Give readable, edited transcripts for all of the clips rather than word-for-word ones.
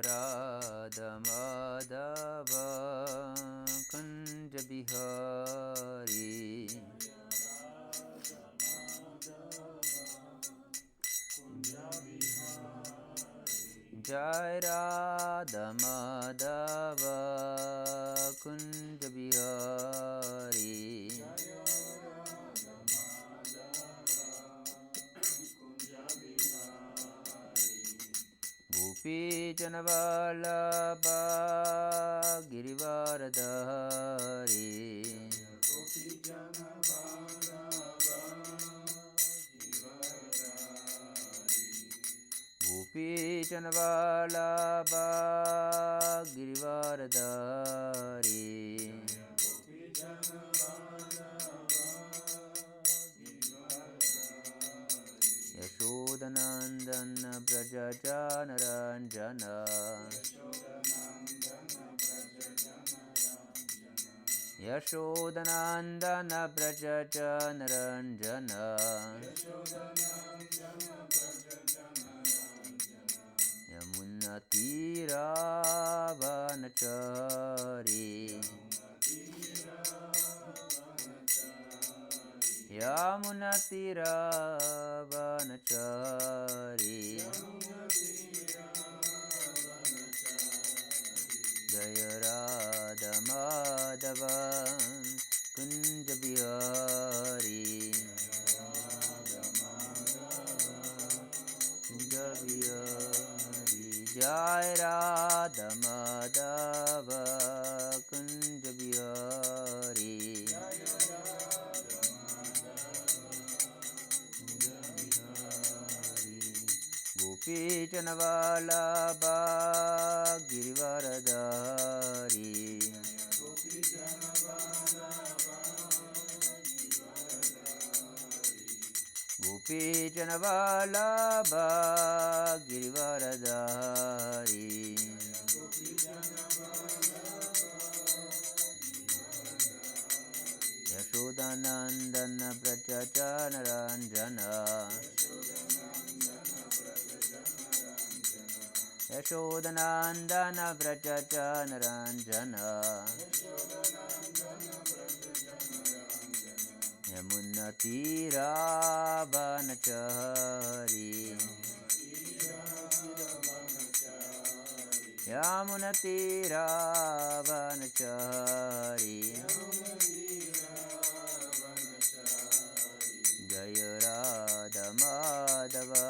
Radha Madhava Kunja Bihari Jai Radha Madhava Kunja Bihari Gopi Janavallabha Girivaradhari Gopi Janavallabha Girivaradhari Yashodanandana Braja Janaranjana Yashodanandana Braja Janaranjana Yamunatiravanachari Yamunatiravanachari Jaya Radha Madhava Kunja Bihari Kunja Bihari Jaya Radha Madhava Kunja Bihari Gopi Janavallabha Girivaradhari Gopi Janavallabha Girivaradhari Yashodanandana Braja Janaranjana Yashodanandana Braja Janaranjana Yamunatiravanachari Yamunatiravanachari Jaya Radha Madhava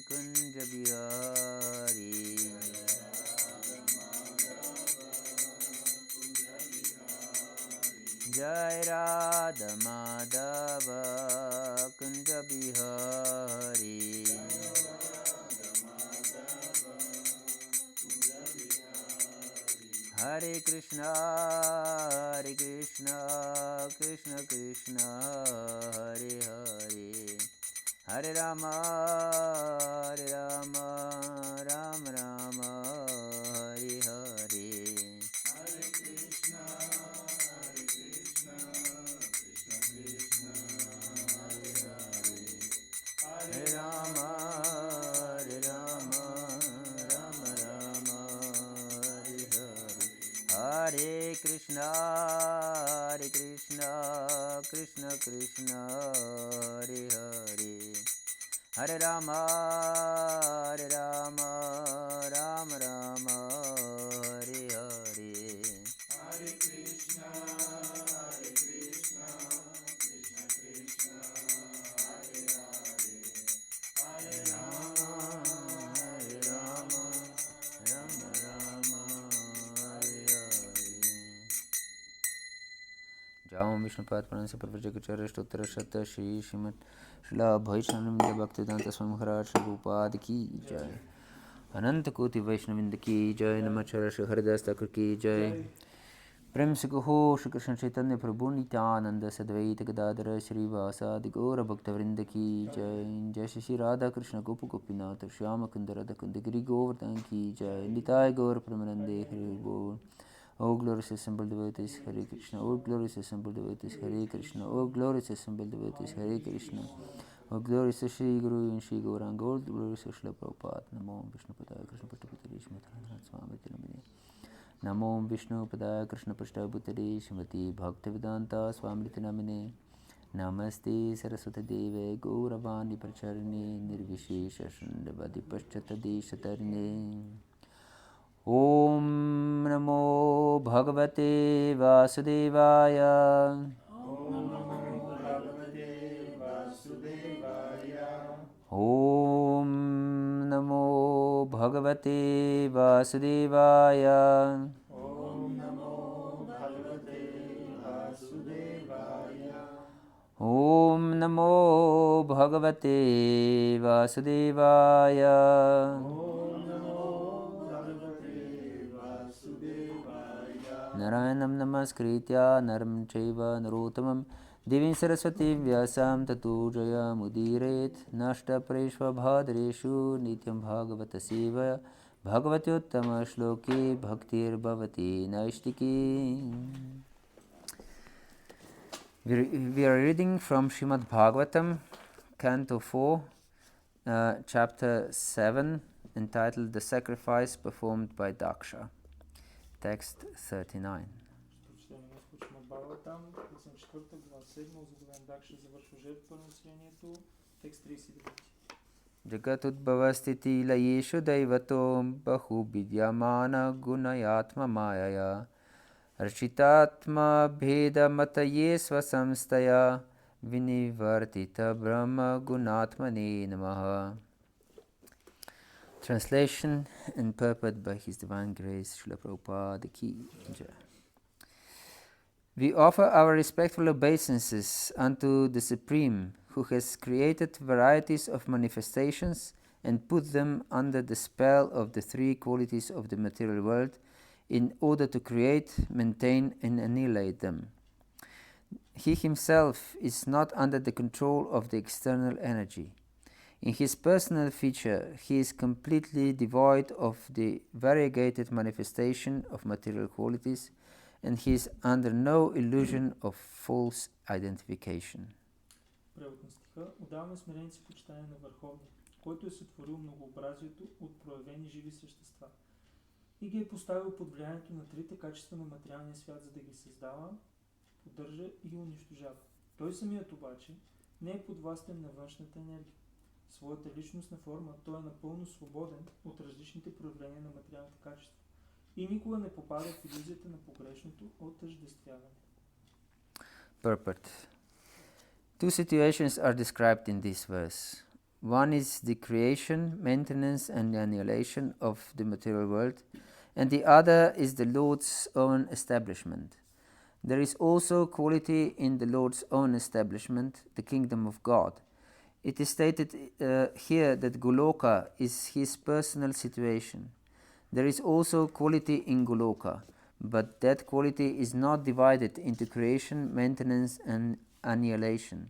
Kunja Bihari Jai Radha Madhava Kunja Bihari Hare Krishna Krishna Krishna Hare Hare Hare Rama Rama Rama Hare Hare Hare Rama Rama Rama Hare Hare Hare Krishna Krishna Krishna Hare Hare Hare Rama Rama Rama Hare Hare Hare Krishna Krishna Krishna Hare Hare Hare Rama Rama Rama Hare Hare Jai Vishnupada Pranasya Parvajagacharya Stottra Shatta Shri Srimad Srila Vaishnavinda Bhaktivedanta Swami Maharaj Prabhupada Ki Jai Ananta Koti Vaishnavinda Ki Jai Namacharya Shri Haridas Thakur Ki Jai Prem Se Kaho Shri Krishna Chaitanya Prabhu Nityananda Sadvaita Gadadara Shri Vasadi Gaura Bhaktavrinda Ki Jai Jai Shri Radha Krishna Gopa Gopinath Shyama Kunda Radha Kunda Giri Govardhan Ki Jai Nitai Gaur Pramanande Hari Bol O glorious assembled devotees, Hare Krishna. O glorious assembled devotees, Hare Krishna. O glorious assembled devotees, Hare Krishna. O glorious Shri Guru and Shri Gauranga. O glorious Shri Prabhupada. Namo Vishnu Padaya Krishna Patapati Namo Vishnu Padaya Krishna Prashta Bhutale Shrimati Bhakti-vedanta Swamriti Namine Namaste Saraswati Deve Gauravani Pracharine Nirvishesha Shundavadi Paschatadi Shatarine Om Namo Bhagavate Vasudevaya Om Namo Bhagavate Vasudevaya Om Namo Bhagavate Vasudevaya. Om Namo Bhagavate Vasudevaya Om Namo Bhagavate Vasudevaya. Narayanam Namaskritya Naram Chaiva Narottamam Devim Saraswati Vyasam Tato Jaya Mudiret Nashta Preshva Bhadreshu Nityam Bhagavata Sevaya Bhagavati Uttama Shloke Bhaktir Bhavati Naishtiki. We are reading from Srimad Bhagavatam, Canto 4, Chapter 7, entitled The Sacrifice Performed by Daksha. Text 39. Прочетем нещо от Бхагаватам, песен 4, глава 7, озаглавен Дакша завършва жертвоприношението, текст 39. Jagatudbhavastiti layeshu daivato bahu vidyamana gunayatma mayaya Architatma bheda mataye svasamstaya vinivartita brahma gunatmane namaha. Translation and purport by His Divine Grace Srila Prabhupada Ki Jai. We offer our respectful obeisances unto the Supreme, who has created varieties of manifestations and put them under the spell of the three qualities of the material world in order to create, maintain, and annihilate them. He himself is not under the control of the external energy. In his personal feature, he is completely devoid of the variegated manifestation of material qualities, and he is under no illusion of false identification. Превод на стиха. Отдаваме смиренци почитание на Върховния, който е сътворил многообразието от проявени живи същества и ги е поставил под влиянието на трите качества на материалния свят, за да ги създава, поддържа и унищожава. Той самият обаче не е подвластен на външната енергия. Своята личностна форма той е напълно свободен от различните проявления на материалните качества и никога не попада в илюзията на погрешното отъждествяване. Purport. Two situations are described in this verse. One is the creation, maintenance, and annihilation of the material world, and the other is the Lord's own establishment. There is also quality in the Lord's own establishment, the kingdom of God. It is stated here that Goloka is his personal situation. There is also quality in Goloka, but that quality is not divided into creation, maintenance, and annihilation.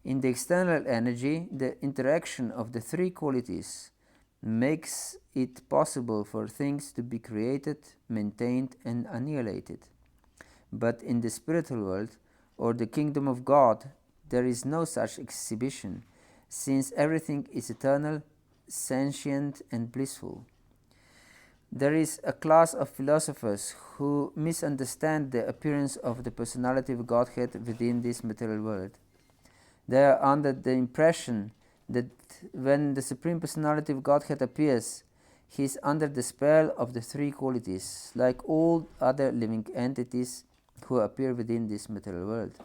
In the external energy, the interaction of the three qualities makes it possible for things to be created, maintained, and annihilated. But in the spiritual world, or the kingdom of God, there is no such exhibition, since everything is eternal, sentient, and blissful. There is a class of philosophers who misunderstand the appearance of the personality of Godhead within this material world. They are under the impression that when the Supreme Personality of Godhead appears, he is under the spell of the three qualities, like all other living entities who appear within this material world.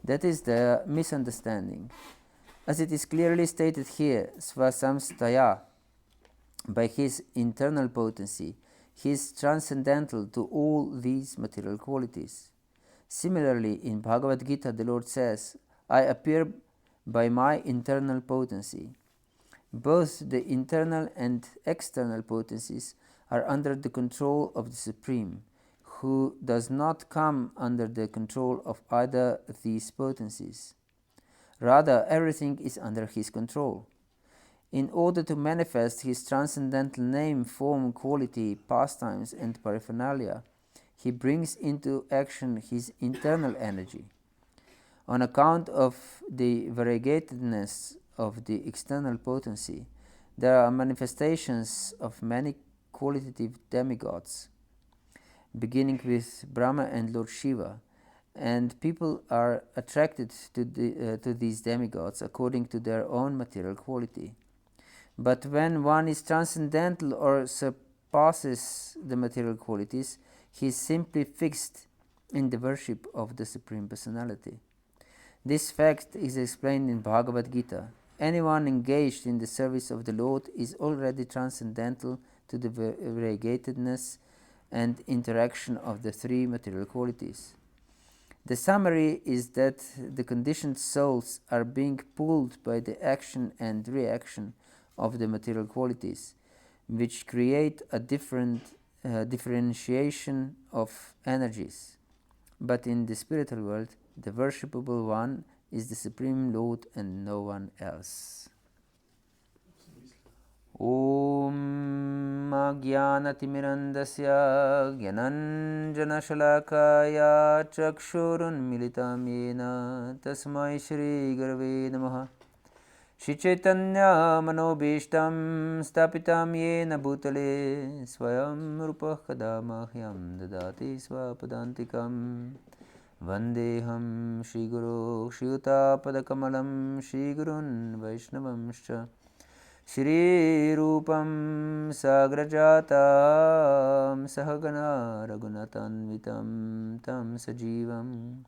That is their misunderstanding. As it is clearly stated here, Svasamstaya, by his internal potency, he is transcendental to all these material qualities. Similarly, in Bhagavad Gita, the Lord says, I appear by my internal potency. Both the internal and external potencies are under the control of the Supreme, who does not come under the control of either of these potencies. Rather, everything is under his control. In order to manifest his transcendental name, form, quality, pastimes, and paraphernalia, he brings into action his internal energy. On account of the variegatedness of the external potency, there are manifestations of many qualitative demigods, beginning with Brahma and Lord Shiva, and people are attracted to these demigods according to their own material quality. But when one is transcendental or surpasses the material qualities, he is simply fixed in the worship of the Supreme Personality. This fact is explained in Bhagavad-gita. Anyone engaged in the service of the Lord is already transcendental to the variegatedness and interaction of the three material qualities. The summary is that the conditioned souls are being pulled by the action and reaction of the material qualities, which create a differentiation of energies. But in the spiritual world, the worshipable one is the Supreme Lord and no one else. Om Jnanatimirandasya Jnananjanashalakaya Chakshurunmilitam Yena Tasmai Shri Gurave Namaha. Shri Chaitanya Manobishtam Stapitam Yena Bhutale Swayam Rupah Kadamahyam Dadati Swapadantikam Vandeham Shri Guru Shri Utapadakkamalam Shri Gurun Vaishnavamscha Shri Rupam Sagrajatam Sahagana Raghunatanvitam Tam Sajivam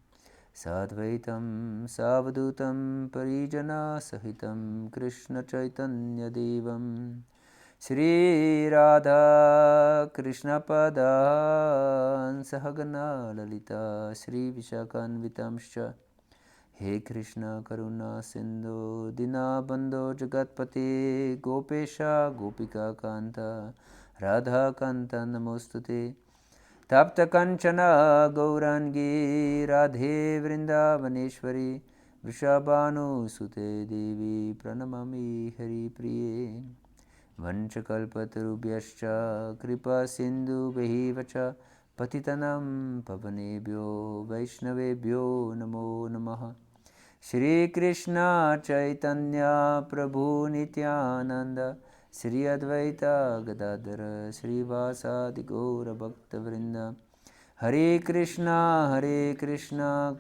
Sadvaitam Savadhutam Parijana Sahitam Krishna Chaitanya Devam Shri Radha Krishna Padan Sahagana Lalita Shri Vishakanvitamscha He Krishna Karuna Sindhu Dinabandho Jagatpate Gopesha Gopika Kanta Radha Kanta Namostute Tapta Kanchana Gaurangi Radhe Vrindavaneshwari Vrishabhanu Sute Devi Pranamami Hari Priye Vanchakalpatarubhyascha Kripa Sindhu Behivacha Patitanam Pavanebhyo Vaishnavebhyo Namo Namaha Shri Krishna Chaitanya Prabhu Nityananda Shri Advaita Gadadhara Shri Vasadi Gaura Bhakta Vrinda Hare Krishna Krishna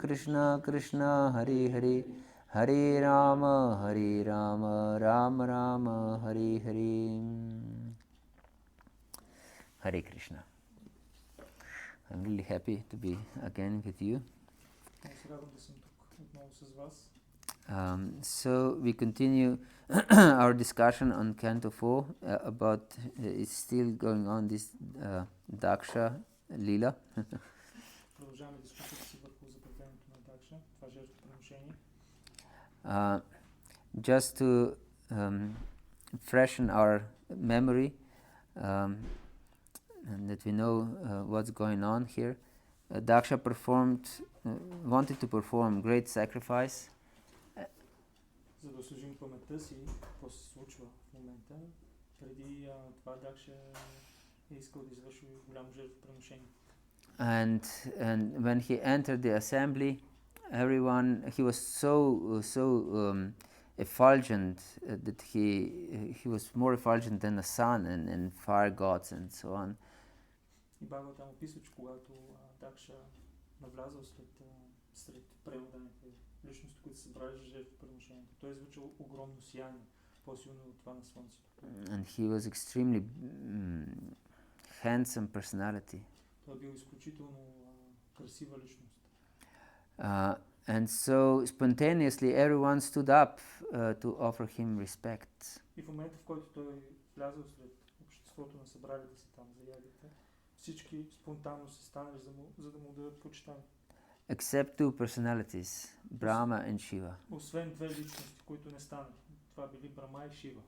Krishna Hare Hare Hare Rama Rama Rama Hare Hare. Hare Krishna. I'm really happy to be again with you. So we continue our discussion on Canto 4 about, it's still going on, this Daksha Lila. Just to freshen our memory, and that we know what's going on here. Daksha wanted to perform great sacrifice. За да освежим паметта си, какво се случва в момента, преди това Дакша е искал да извърши голямо жертвоприношение. And when he entered the assembly, he was so effulgent that he was more effulgent than the sun and fire gods and so on. И Бхагавата му писва, че когато Дакша навлязъл сред преводаните личности, които са събрали за жертвоприношението, той излъчил огромно сияние, по-силно от това на слънцето. And he was extremely handsome personality. Той бил изключително красива личност. And so spontaneously everyone stood up to offer him respect. И в момента, в който той влязъл сред обществото на събралите се там за ягите, всички спонтанно се станали за да му дадат почитание. Except two personalities, Brahma and Shiva. Освен две личности, които не станали. Това били Брама и Шива.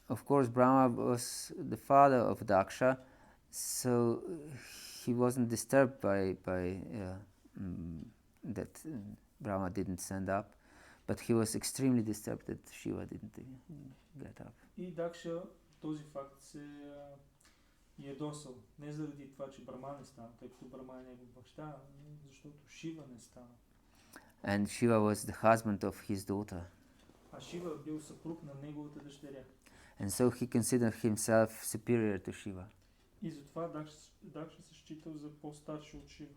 Of course, Brahma was the father of Daksha, so he wasn't disturbed by that Brahma didn't stand up, but he was extremely disturbed that Shiva didn't get up. И Дакша този факт се ядосал. Не заради това, че Брама не стана, тъй като Брама е негов баща, защото Шива не стана. And Shiva was the husband of his daughter. А Шива бил съпруг на неговата дъщеря. And so he considered himself superior to Shiva. И затова Дакша се считал за по-старши от Шива.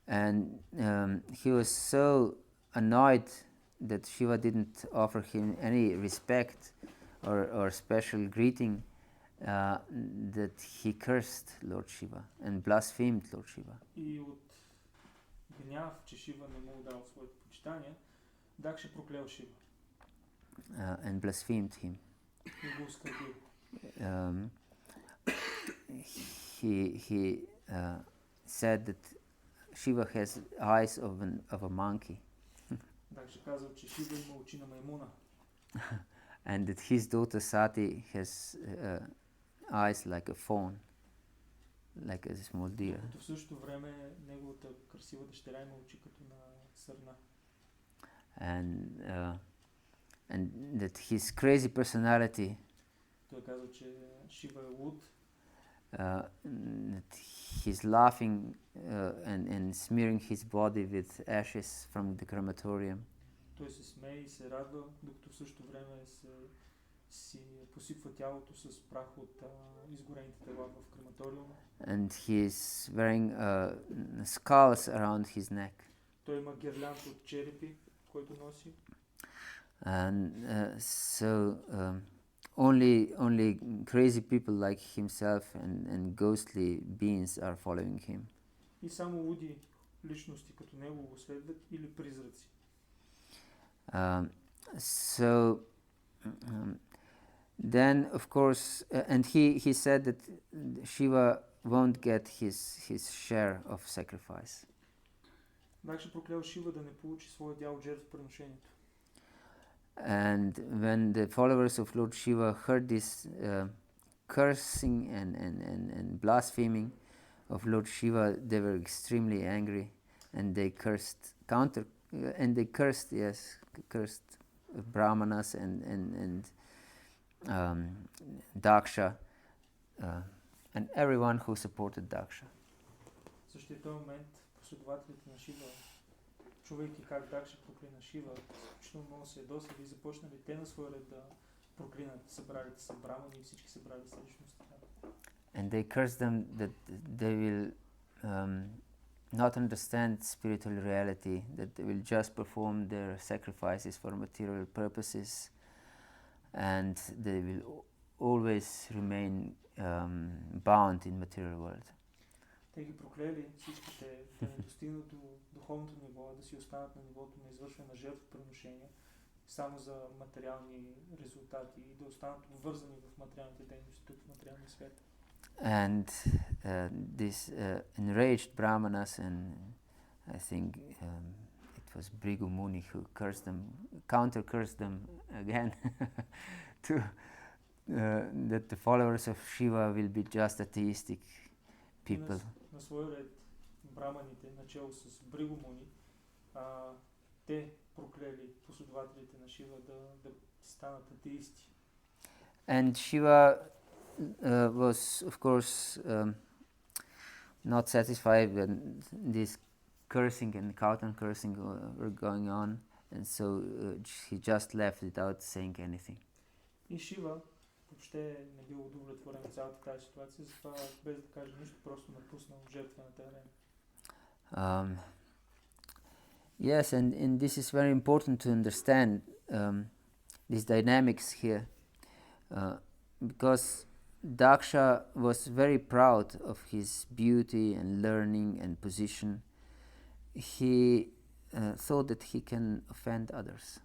And he was so annoyed that Shiva didn't offer him any respect or special greeting that he cursed Lord Shiva and blasphemed Lord Shiva. И от гняв, че Шива не му дал своето почитание, Дакша проклял Шива. And blasphemed him. И го оскърбил. He said that Shiva has eyes of a monkey. Дакша казал, че Шива има очи на маймуна. And that his daughter Sati has eyes like a fawn, like a small deer. Като в същото време неговата красива дъщеря има очи като на сърна. And that his crazy personality, той казал, че Шива е луд, that he's laughing and smearing his body with ashes from the crematorium. Той се смее и се радва, докато в същото време си посипва тялото с прах от изгорените тела в крематориума. And he's wearing skulls around his neck. Той има гирлянд от черепи, който носи. And only crazy people like himself and ghostly beings are following him. И само луди личности като него го следват или призраци. Then of course, and he said that Shiva won't get his share of sacrifice. Дакша проклял Шива да не получи своя дял от жертвоприношението. And when the followers of Lord Shiva heard this cursing and blaspheming of Lord Shiva, they were extremely angry, and they cursed Brahmanas and Daksha and everyone who supported Daksha. В същия този момент последователите на Шива, чувайки как Дакша проклина Шива, изключително много се ядосали и започнали те на своя ред да проклинат събралите се брамани и всички събрали се личности. And they cursed them that they will not understand spiritual reality, that they will just perform their sacrifices for material purposes, and they will always remain bound in material world. Те ги проклели всичките да не достигнат до духовното ниво, да си останат на нивото на извършване на жертвоприношения само за материални резултати и да останат обвързани в материалните дейности тук в материалния свят. And this enraged Brahmanas, and I think it was Bhrigu Muni who cursed them, counter-cursed them again to that the followers of Shiva will be just atheistic people. На своя ред браманите, начало с Бригу Муни, те проклели последователите на Шива да станат атеисти. And Shiva was, of course, not satisfied when this cursing and counter-cursing were going on, and so he just left without saying anything. И Шива въобще не бил удовлетворен от цялата тази ситуация, затова без да каже нищо, просто напуснал жертвената арена. Yes, and this is very important to understand these dynamics here, because Daksha was very proud of his beauty and learning and position. He thought that he can offend others.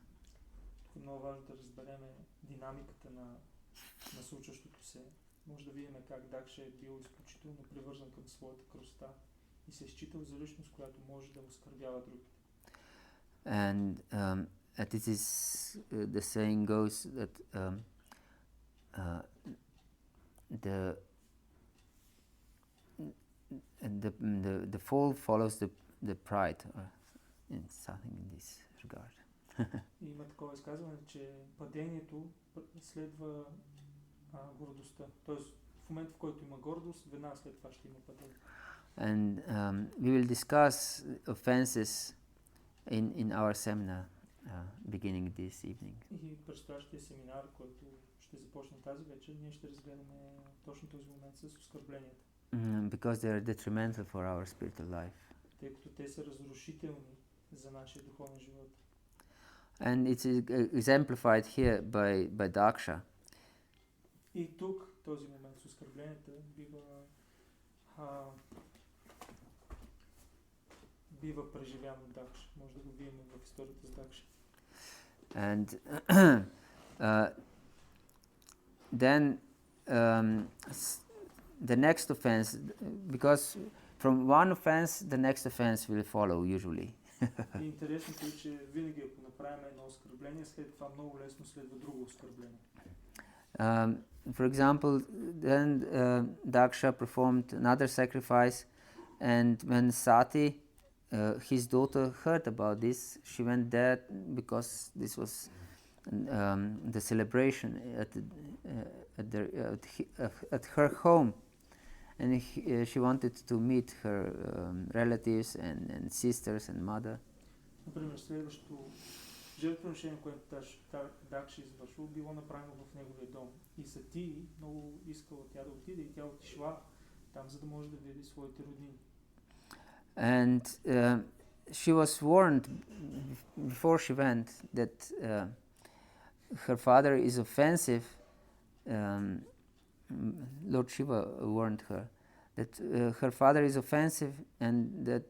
Много важно да разберем динамиката на случващото се. Може да видим как Дакша е бил изключително привързан към своята красота и се е считал за личност, която може да оскърбява другите. And this is the saying goes that the fall follows the pride, or in something in this regard. И има такова изказване, че падението следва гордостта. Тоест в момента, в който има гордост, веднага след това ще има падение. And we will discuss offenses in our seminar beginning this evening. И предстоящия семинар, който ще започне тази вечер, ние ще разгледаме точно този момент с оскърбленията. Because they are detrimental for our spiritual life. Тъй като те са разрушителни за нашия духовен живот. And it's exemplified here by Daksha. И тук този момент с оскърбленията бива преживян от Дакша. Може да го видим в историята с Дакша. And then the next offense, because from one offense the next offense will follow usually. И интересното е, че винаги ако направим едно оскърбление, след това много лесно следва друго оскърбление. For example, then Daksha performed another sacrifice, and when Sati, his daughter, heard about this, she went there because this was the celebration at her home, and she wanted to meet her relatives and sisters and mother. Например, следващото жертвоприношение, което Дакша извършва, било направено в неговия дом. И Сати много искала тя да отиде и тя отишла там, за да може да види своите роднини. And she was warned before she went that her father is offensive. Lord Shiva warned her that her father is offensive and that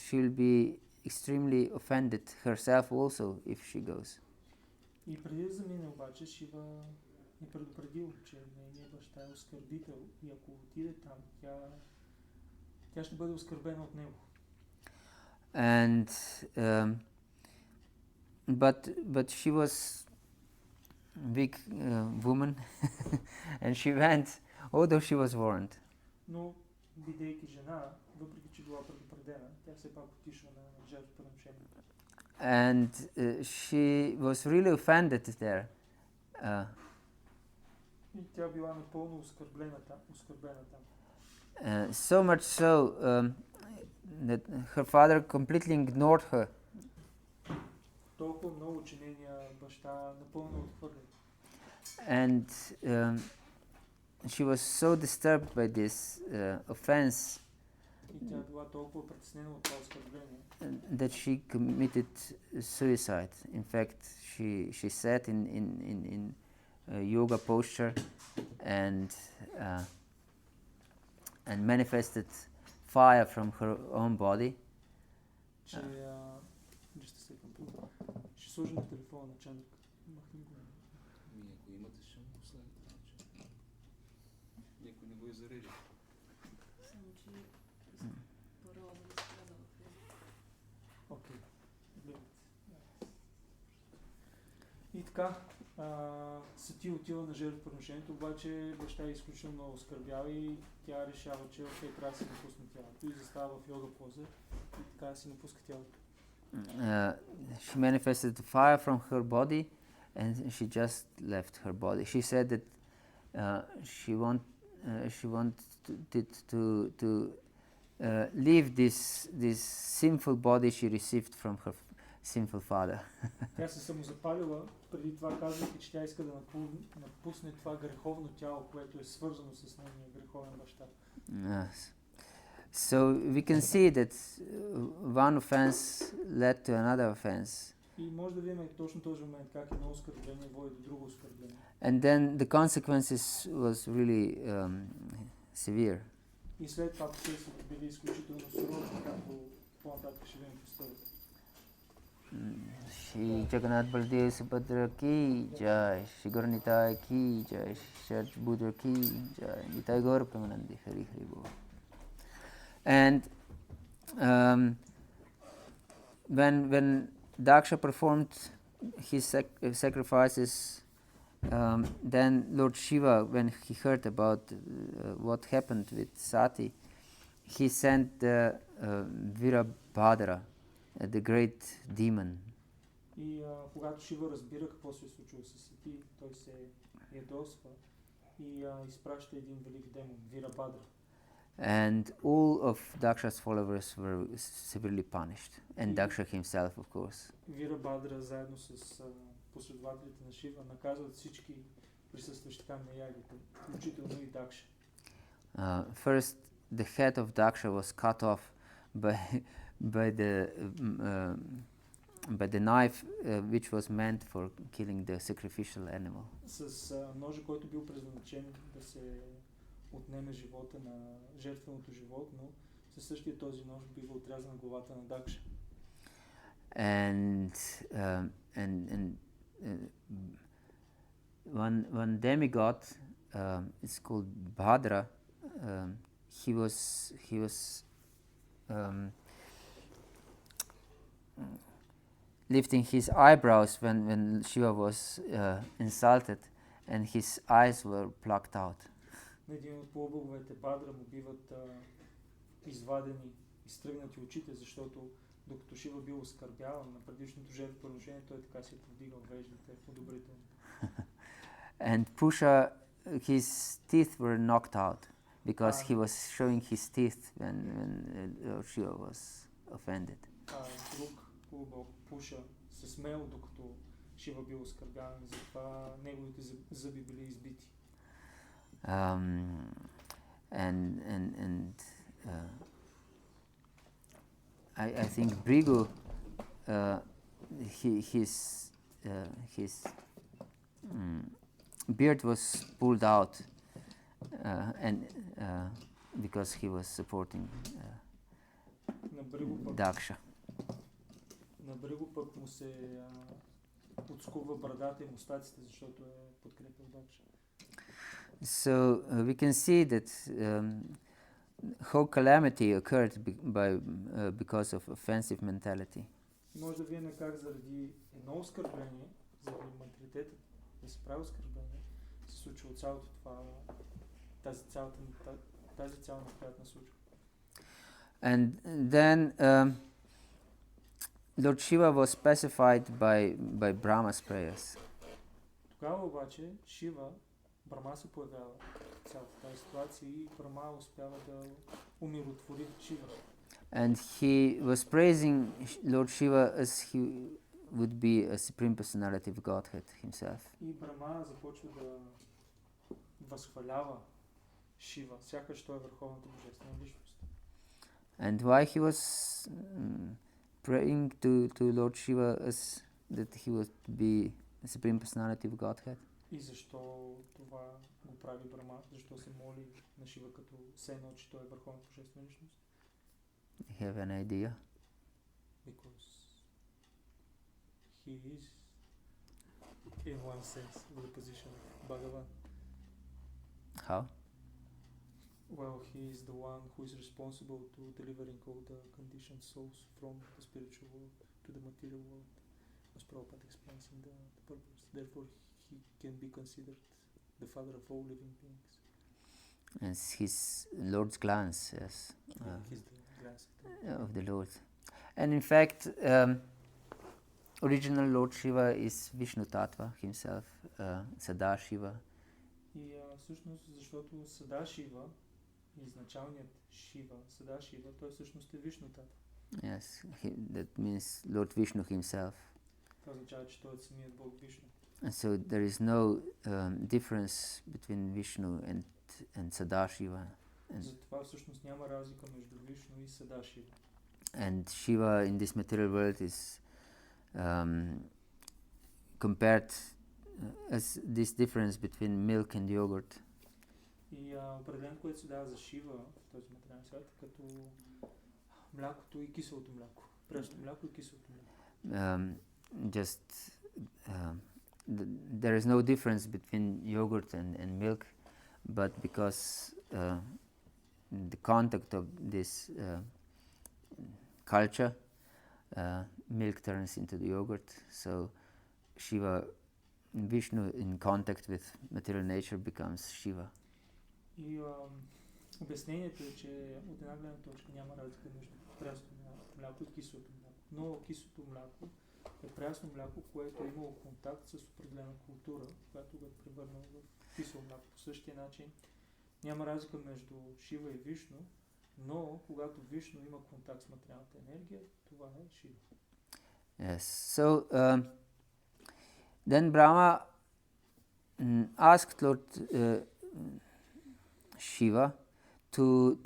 she will be extremely offended herself also if she goes. И преди да замине обаче, Шива е предупредил, че нейният баща е оскърбител и ако отиде там, тя ще бъде оскърбена от него. And but she was big woman and she went although she was warned. Но бидейки жена, въпреки че била предупредена, тя все пак отишла на жертвоприношение. And she was really offended there. И тя била напълно оскърбена там. So much so that her father completely ignored her. Толкова много, че нейният баща напълно отхвърля. And she was so disturbed by this offense И тя била толкова притеснена от това оскърбление, that she committed suicide. In fact, she sat in yoga posture and manifested fire from her own body. че just a second, ще сложим телефона на чанък. Махни го. Ако имате, ще му слагате. Някой не го е зарежил. Само, че парола да се казва в Facebook. Окей. И така, Сати отива на жертвоприношението, обаче баща е изключително много оскърбял и тя решава, че окей, трябва да си напусне тялото и застава в йога поза и така да си напуска тялото. She manifested fire from her body and she just left her body. She said that she wanted to leave this sinful body she received from her sinful father. Тя се самозапалила, преди това казвайки, че тя иска да напусне това греховно тяло, което е свързано с нейния греховен баща. Yes. So we can see that one offense led to another offense. И може да видим точно този момент, как едно оскърбление води до друго оскърбление. And then the consequences was really severe. И след това последствията били изключително сериозни, както по-нататък ще видим в историята. Shri Jagannath Baldev Subhadra ki jai, Shri Gaur Nitai ki jai, Shri Buddha ki jai, Nitai Gaur Premanandi Hari Hari Bol. And when Daksha performed his sacrifices, then Lord Shiva, when he heard about what happened with Sati, he sent the Virabhadra, the great demon. И когато Шива разбира какво се е случило с Сати, той се ядосва и изпраща един велик демон, Вирабадра. And all of Daksha's followers were severely punished, and Daksha himself, of course. Вирабхадра заедно с последователите на Шива наказват всички присъстващи там на ягата, включително и Дакша. First, the head of Daksha was cut off by the knife which was meant for killing the sacrificial animal. С ножа, който бил предназначен да се отнеме живота на жертвеното животно, със същия този нож бива отрязана главата на Дакша. And one demigod, it's called Bhadra. He was lifting his eyebrows when Shiva was insulted, and his eyes were plucked out. На един от полубоговете Бадра му биват извадени, изтръгнати очите, защото докато Шива бил оскърбяван на предишното жертвоприношение, той така си е повдигал веждите одобрително. And Pusha, his teeth were knocked out because he was showing his teeth when Shiva was offended. Друг полубог Пуша се смеял докато Шива бил оскърбяван, затова неговите зъби били избити. I think Brigu, his beard was pulled out, and because he was supporting Daksha. На Бригу пък му се отскува брадата и мустаците, защото е подкрепил Дакша. So we can see that whole calamity occurred because of offensive mentality. Може да видим как заради едно оскърбление, заради менталитета да се прави оскърбление, се случва цялото това, тази цяла неприятна случва. And then Lord Shiva was pacified by Brahma's prayers. Тогава обаче Шива, Брахма се появява в цялата тази ситуация и Брахма успява да умиротвори Шива. And he was praising Lord Shiva as he would be a supreme personality of Godhead himself. И Брахма започва да възхвалява Шива, сякаш той е върховната божествена личност. And why he was praying to Lord Shiva as that he would be the supreme personality of Godhead? И защо това го прави Брахма? Защо се моли на Шива като все едно, че той е върховната божествена личност? You have an idea? Because he is, in one sense, in the position of Bhagavan. How? Well, he is the one who is responsible to delivering all the conditioned souls from the spiritual world to the material world, as Prabhupada explains in the purpose. Therefore, he can be considered the father of all living beings. It's his Lord's glance, yes. He's the glance Of the Lord. And in fact, original Lord Shiva is Vishnu Tattva himself, Sadashiva. И всъщност, защото Садашива, изначалният Шива, Садашива, той всъщност е Вишну Татва. Yes, that means Lord Vishnu himself. Това означава, че той е самият Бог Вишну. And so there is no difference between Vishnu and Sadashiva. Затова всъщност няма разлика между Вишну и Садашива. And Shiva in this material world is compared as this difference between milk and yogurt. И определен, което се дава за Шива в този материален свят, като млякото и киселото мляко. Прясно мляко и киселото мляко. There is no difference between yogurt and milk, but because the contact of this culture, milk turns into the yogurt. So Shiva, Vishnu in contact with material nature becomes Shiva. И обяснението е, че от една гледна точка няма разлика между прясно мляко и киселото мляко. Но киселото мляко е прясно мляко, което е имало контакт с определена култура, която го е превърнала в кисело мляко. По същия начин Няма разлика между Шива и Вишну, но когато Вишну има контакт с материалната енергия, това е Шива. Yes. So then Brahma asked Lord Shiva to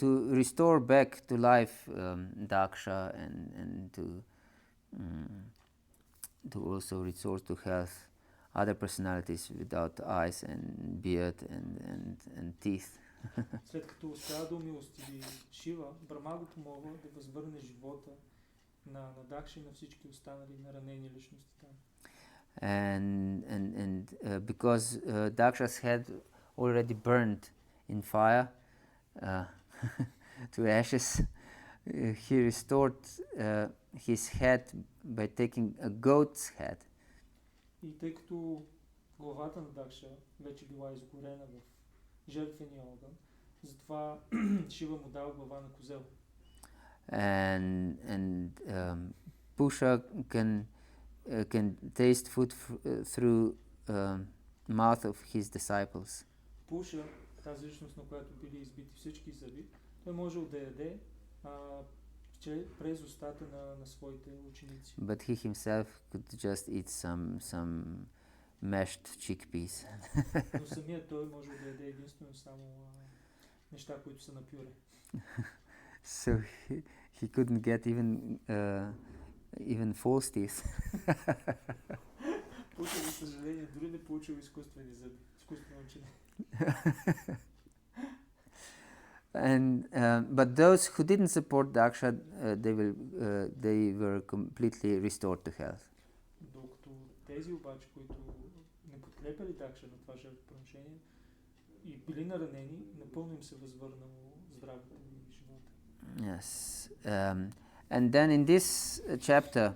restore back to life Daksha and to also restore to health other personalities without eyes and beard and teeth. След като успя да умилостиви Шива, Брахма го помогна да възвърне живота на Дакша и на всички останали наранени личности там. And because Daksha's head already burned in fire to ashes, he restored his head by taking a goat's head. И тъй като главата на Дакша вече била изгорена в жертвения огън, затова Шива му дал глава на козел. And Pusha can taste food through mouth of his disciples. Пуша, тази личност, на която били избити всички зъби, той можел да яде през устата на своите ученици. But he himself could just eat some mashed chickpeas. Но самият той можел да яде единствено само неща, които са на пюре. So he couldn't get even false teeth. Пуша, за съжаление, дори не получил изкуствени зъби, изкуствено учене. And but those who didn't support Daksha, they were completely restored to health. Докато тези обаче, които не подкрепяли Дакша на това жертвоприношение и били наранени, напълно им се възвърнало здравето и живота. Yes. And then in this chapter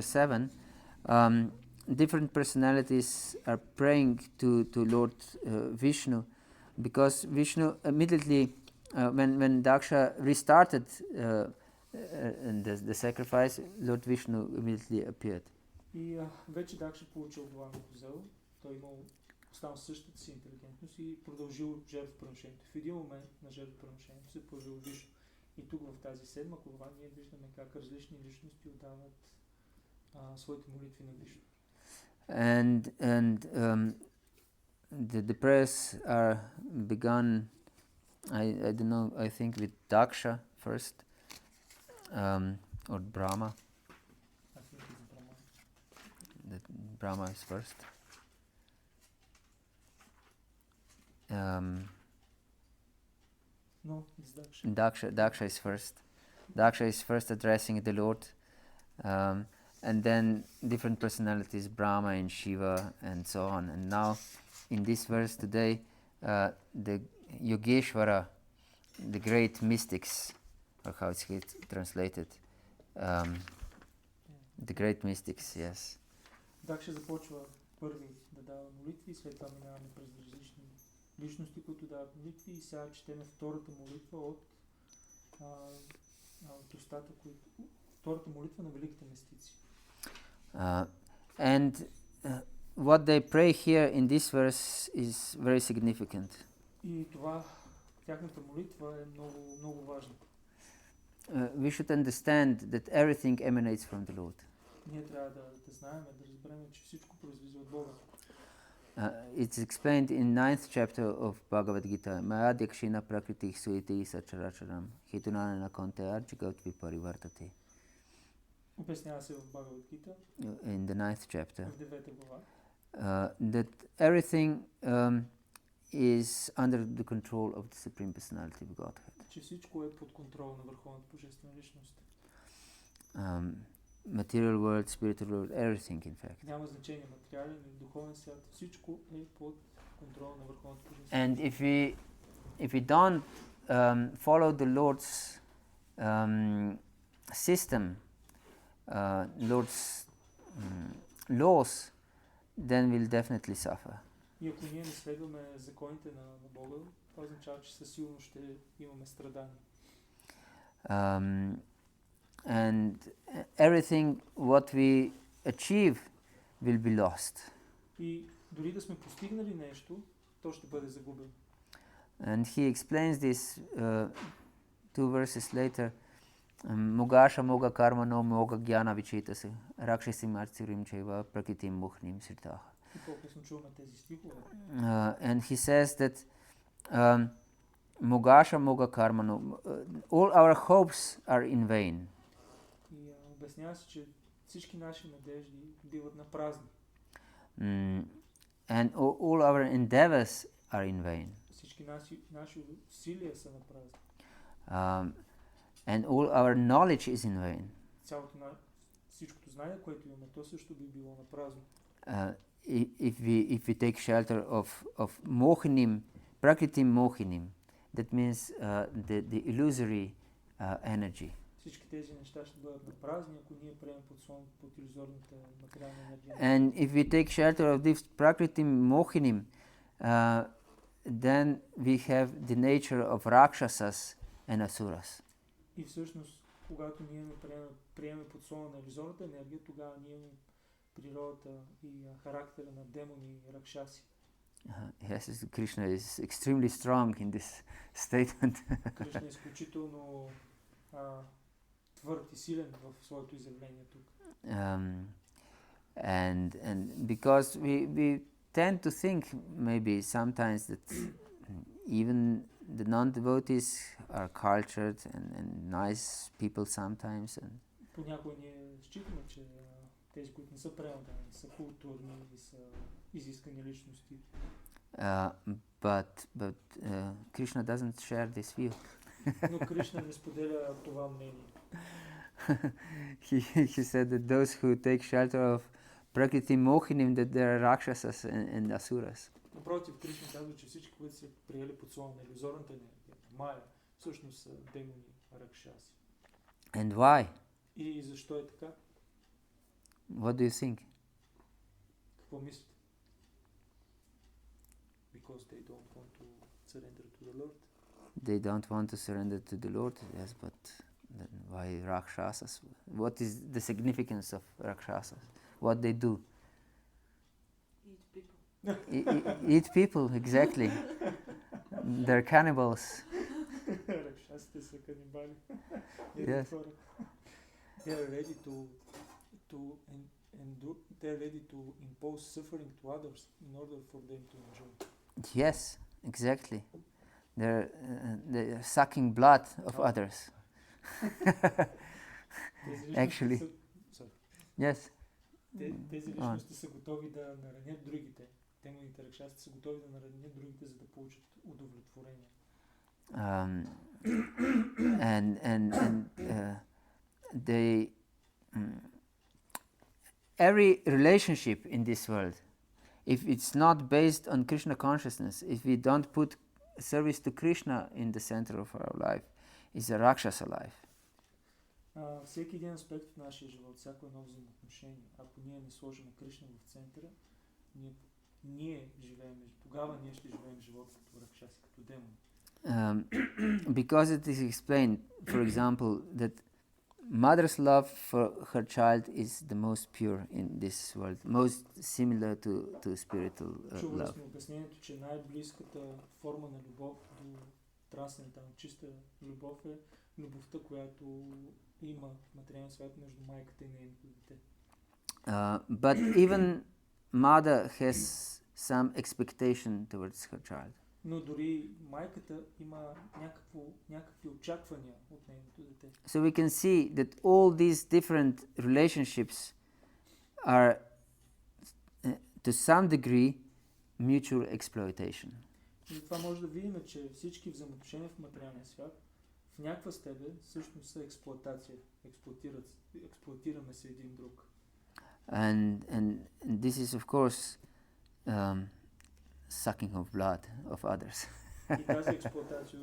7, different personalities are praying to Lord Vishnu, because Vishnu immediately, when Daksha restarted the sacrifice, Lord Vishnu immediately appeared. И вече Дакша получил глава на козел, той имал останал същата си интелигентност и продължил жертвоприношението. В един момент на жертвоприношението се появил Вишну. И тук в тази седма глава ние виждаме как различни личности отдават своите молитви на Вишну. And the prayers are begun, I don't know, I think with Daksha first, or Brahma. I think it's Brahma. That Brahma is first. No, it's Daksha. Daksha is first. Daksha is first addressing the Lord, and then different personalities, Brahma and Shiva, and so on. And now, in this verse today, the Yogeshwara, the great mystics, or how it's translated, the great mystics, yes. Дакша започва първи да дава молитви, след това минаваме през различни личности, които дават молитви, и сега четеме втората молитва от устата, втората молитва на великите мистици. And what they pray here in this verse is very significant. И това, тяхната молитва е много, много важна. We should understand that everything emanates from the Lord. Ние трябва да знаем, да разберем, че всичко произлиза от Бога. It's explained in 9th chapter of Bhagavata-dharma. Maya Dakshina Prakriti Suiti Sacharacharam Hitunana Konte Arjigat Viparivartate. Обяснява се в Бхагават-гита, in the 9th chapter, в 9 глава, that everything is under the control of the Supreme Personality of Godhead. че всичко е под контрол на Върховната Божествена личност. Material world, spiritual world, everything in fact. Няма значение материален или духовен свят, всичко е под контрол на Върховната Божествена. And if we don't follow the Lord's system, Lord's laws, then we'll definitely suffer. И ако ние не следваме законите на Бога, това означава, че със сигурност ще имаме страдания. And everything what we achieve will be lost. И дори да сме постигнали нещо, то ще бъде загубено. And he explains this 2 verses later. Mugasha moga karma no moga jnana vichitase rakshasi martsirim cheva prakritim muhnim sirtaha. И по-късно чуваме тези стихове. And he says that Mugasha moga karma no, all our hopes are in vain. И обяснява се, че всички наши надежди биват на празни. And all our endeavors are in vain. Всички наши усилия са на празни. And all our knowledge is in vain. Всичкото знание, което имаме, то също би било на празно. If we take shelter of mohinim, prakritim mohinim, that means the illusory energy. Всички тези неща ще бъдат на празни, ако ние приемем под илюзорната материална енергия. And if we take shelter of this prakritim mohinim, then we have the nature of rakshasas and asuras. И всъщност, когато ние приемем под слона на илюзорната енергия, тогава ние имаме природата и характера на демони и ракшаси. Yes, Krishna is extremely strong in this statement. Кришна е изключително твърд и силен в своето изявление тук. And because we tend to think maybe sometimes that even the non-devotees are cultured and nice people sometimes. And понякога ние считаме, че тези, които не са преодани, са културни и са изискани личности. But Krishna doesn't share this view. Но Кришна не споделя това мнение. He said that those who take shelter of prakriti mohinim, that they are rakshasas and asuras. Напротив, Кришна казва, че всички, които са приели под слона на илюзорната енергия, Майя, всъщност са демони, ракшаси. And why? И защо е така? What do you think? Какво мислите? Because they don't want to surrender to the Lord. They don't want to surrender to the Lord, yes, but then why rakshasas? What is the significance of rakshasas? What they do? Eat people. Eat people, exactly. They're cannibals. Ракшасите са канибали. Yes. They are ready to impose suffering to others in order for them to enjoy. Yes, exactly. They're sucking blood of others. Actually. Yes. Тези личности са готови да наранят другите. Демоните ракшаси са готови да наранят другите, за да получат удовлетворение. They every relationship in this world, if it's not based on Krishna consciousness, if we don't put service to Krishna in the center of our life, is a rakshasa life. Всеки един аспект от нашия живот, всяко едно взаимоотношение, ако ние не сложим Кришна в центъра, тогава ние ще живеем живот като ракшаси, като демони. Because it is explained, for example, that mother's love for her child is the most pure in this world, most similar to spiritual love. Чували сме обяснението, че най-близката форма на любов до трансцендентална чиста любов е любовта, която има в материалния свят между майката и нейното дете. But even mother has some expectation towards her child. Но дори майката има някакви очаквания от нейното дете. So we can see that all these different relationships are to some degree mutual exploitation. И затова може да видим, че всички взаимоотношения в материалния свят в някаква степен всъщност са експлоатация. Експлоатираме се един друг. And this is of course sucking of blood of others. И тази експлоатация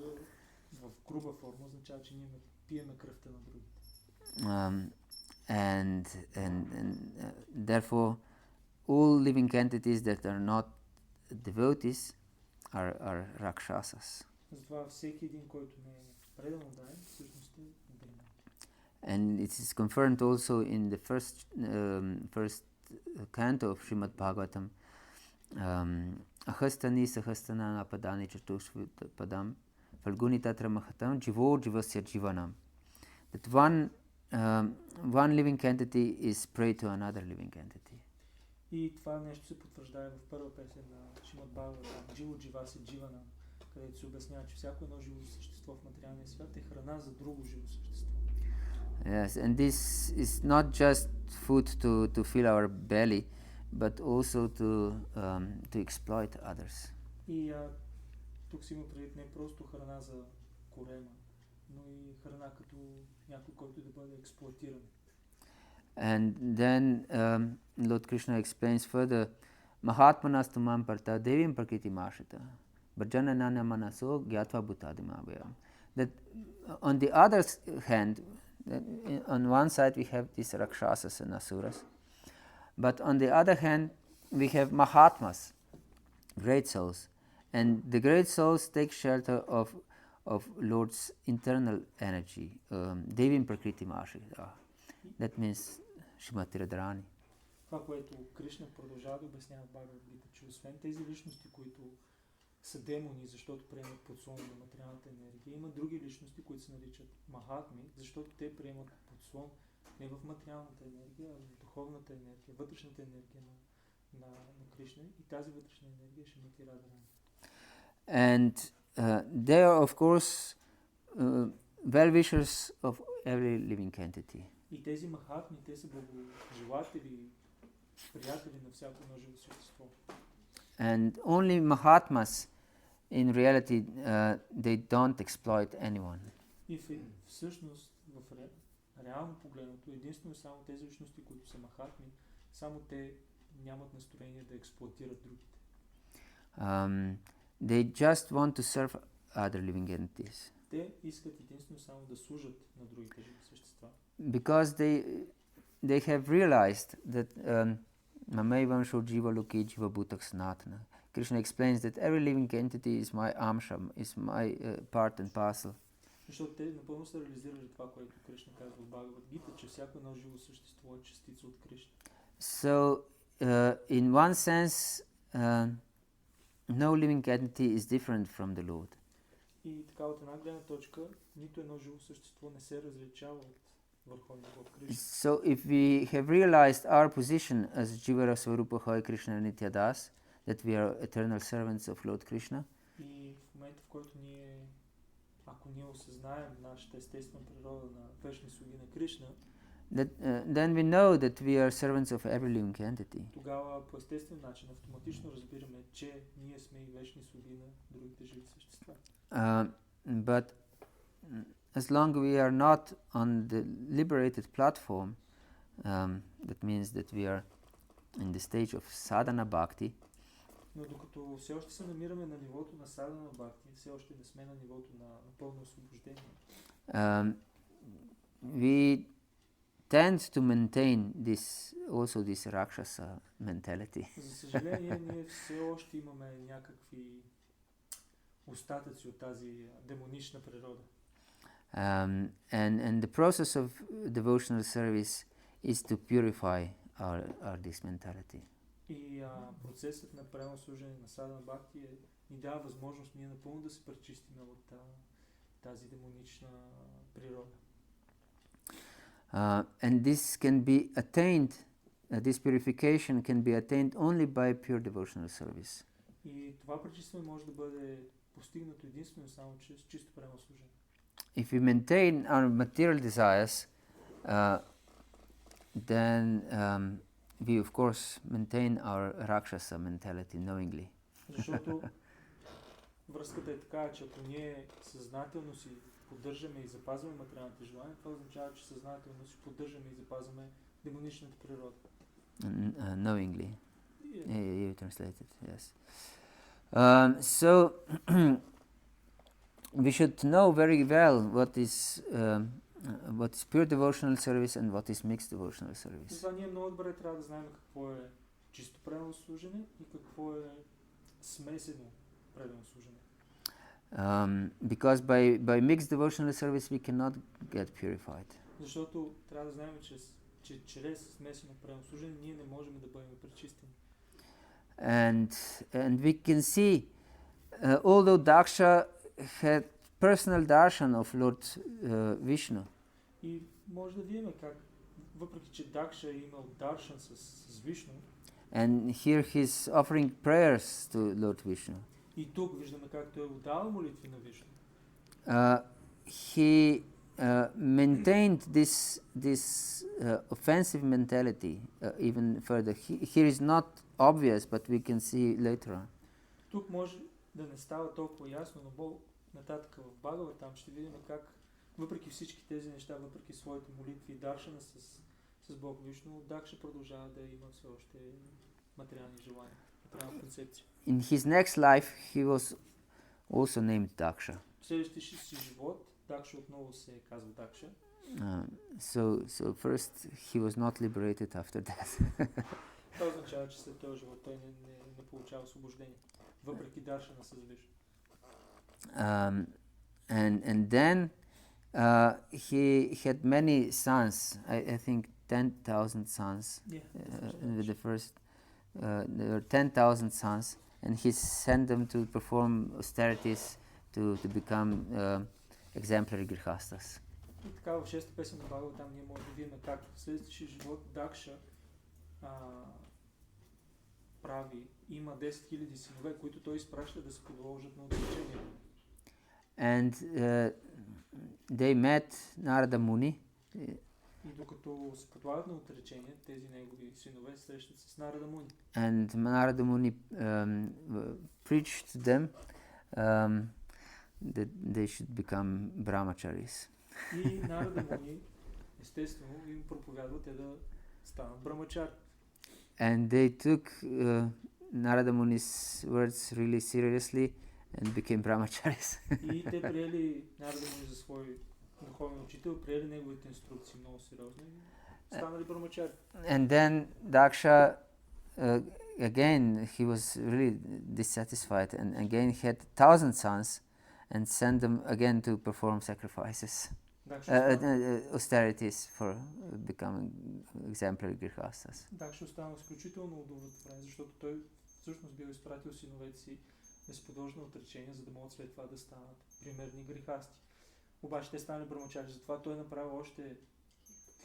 в груба форма означава, че ние пиеме кръвта на другите. And therefore all living entities that are not devotees are rakshasas. Затова всеки един, който не е предано дай, всъщност е демон. And it is confirmed also in the first canto of Srimad Bhagavatam, ahastani sahastana napadani chatushpadam falguni tatra mahatam jivo jivasya jivanam. That one living entity is prey to another living entity. И това нещо се потвърждава в първа песен на Шримад Бхагавата, Дживо Дживаси Дживанам, където се обяснява, че всяко едно живо същество в материалния свят е храна за друго живо същество. Yes, and this is not just food to fill our belly, but also to exploit others. И тук си има предвид не просто храна за корема, но и храна като някой, който да бъде експлоатиран. And then Lord Krishna explains further, Mahatmanas tumam parta devim prakriti mashita bhajana nana manaso gyatva bhutadimavaya. That on the other hand, on one side we have these rakshasas and asuras, but on the other hand we have Mahatmas, great souls, and the great souls take shelter of Lord's internal energy, devim prakriti mashita. That means Shrimati Radharani. Това, което Кришна продължава да обяснява в Бхагавата-гита, че освен тези личности, които са демони, защото приемат подслон на материалната енергия, има други личности, които се наричат махатми, защото те приемат подслон не в материалната енергия, а в духовната енергия, вътрешната енергия на Кришна, и тази вътрешна енергия ще Шримати Радharani. And they are of course well-wishers of every living entity. И тези махатми, те са благожелатели, приятели на всяко едно живо същество. And only Mahatmas, in reality, they don't exploit anyone. И всъщност, в реално погледното, единствено само тези личности, които са махатми, само те нямат настроение да експлоатират другите. They just want to serve other living entities. Те искат единствено само да служат на другите живи същества. Because they have realized that Mamaivam Sho Jiva Loke Jiva Bhutak Sanatana. Krishna explains that every living entity is my amsha, is my part and parcel. Защото те напълно са реализирали това, което Кришна казва в Бхагавата-гита, че всяко едно живо същество е частица от Кришна. So, in one sense, no living entity is different from the Lord. И така от една гледна точка, нито едно живо същество не се различава от върховния Бог Кришна. So, if we have realized our position as Jivara Swarupa Hai Krishna Nityadas, that we are eternal servants of Lord Krishna, И в момента, в който ако ние осъзнаем нашата естествена природа на вечни слуги на Кришна, then we know that we are servants of every living entity. тогава по естествен начин автоматично разбираме, че ние сме и вечни слуги на другите живи същества. But as long as we are not on the liberated platform, that means that we are in the stage of sadhana bhakti, Но докато все още се намираме на нивото на садхана бхакти, все още не сме на нивото на пълно освобождение, we tend to maintain this rakshasa mentality. За съжаление, ние все още имаме някакви остатъци от тази демонична природа. And the process of devotional service is to purify this mentality. И процесът на правилно служение на садхана бхакти ни дава възможност ние напълно да се пречистим от тази демонична природа. And this can be attained, this purification can be attained only by pure devotional service. И това пречистване може да бъде постигнато единствено само чрез чисто правилно служение. If we maintain our material desires, then we of course maintain our rakshasa mentality knowingly. Защото връзката е така, че ако ние съзнателно си поддържаме и запазваме материалните желания, това означава, че съзнателно си поддържаме и запазваме демоничната природа. Knowingly. Yeah, you translated, yes. So we should know very well what is pure devotional service and what is mixed devotional service. Това ние много добре трябва да знаем какво е чисто преданно служене и какво е смесено преданно служене. Because by mixed devotional service we cannot get purified. Защото трябва да знаем, че чрез смесено преданно служене ние не можем да бъдем пречистени. And we can see, although Daksha had personal darshan of Lord Vishnu, И може да видим как, въпреки че Дакша е имал даршан с Вишну, and here he's offering prayers to Lord Vishnu, и тук виждаме как той отдава молитви на Вишну. he maintained this offensive mentality even further. Here is not obvious, but we can see later on. Тук може да не става толкова ясно, но по-нататък в Бхагавата там ще видим как въпреки всички тези неща, въпреки своите молитви и даршана с Бог Вишну, Дакша продължава да има все още материални желания, материална концепция. In his next life, he was also named Daksha. В следващия си живот Дакша отново се казва Дакша. So first he was not liberated after death. Това означава, че след този живот той не получава освобождение, въпреки даршана с Вишну. And then he had many sons. I think 10,000 sons. With the first, there were 10,000 sons, and he sent them to perform austerities to become exemplary grihastas. И така в 6-та песен на Бхагавата там ние може да видим как в следващия живот Дакша има 10 000 синове, които той изпраща да се подложат на отречение. And they met Narada Muni. И докато се подлагат на отречение, тези негови синове срещат с Нарада Муни. And Narada Muni preached to them that they should become brahmacharis. И Нарада Муни естествено им проповядва те да станат брамачари. And they took Narada Muni's words really seriously and became brahmacharis. И те приели Нарада Муни за свой духовен учител, приели неговите инструкции много сериозно и станали брамачари. And then Daksha, again, he was really dissatisfied and again had 1,000 sons and sent them again to perform sacrifices, austerities for becoming exemplary grihastas. Дакша остана изключително удовлетворен, защото той всъщност бил изпратил синовете си безподложно отречение, за да могат след това да станат примерни грихасти. Обаче те станали брамачари, затова той направил още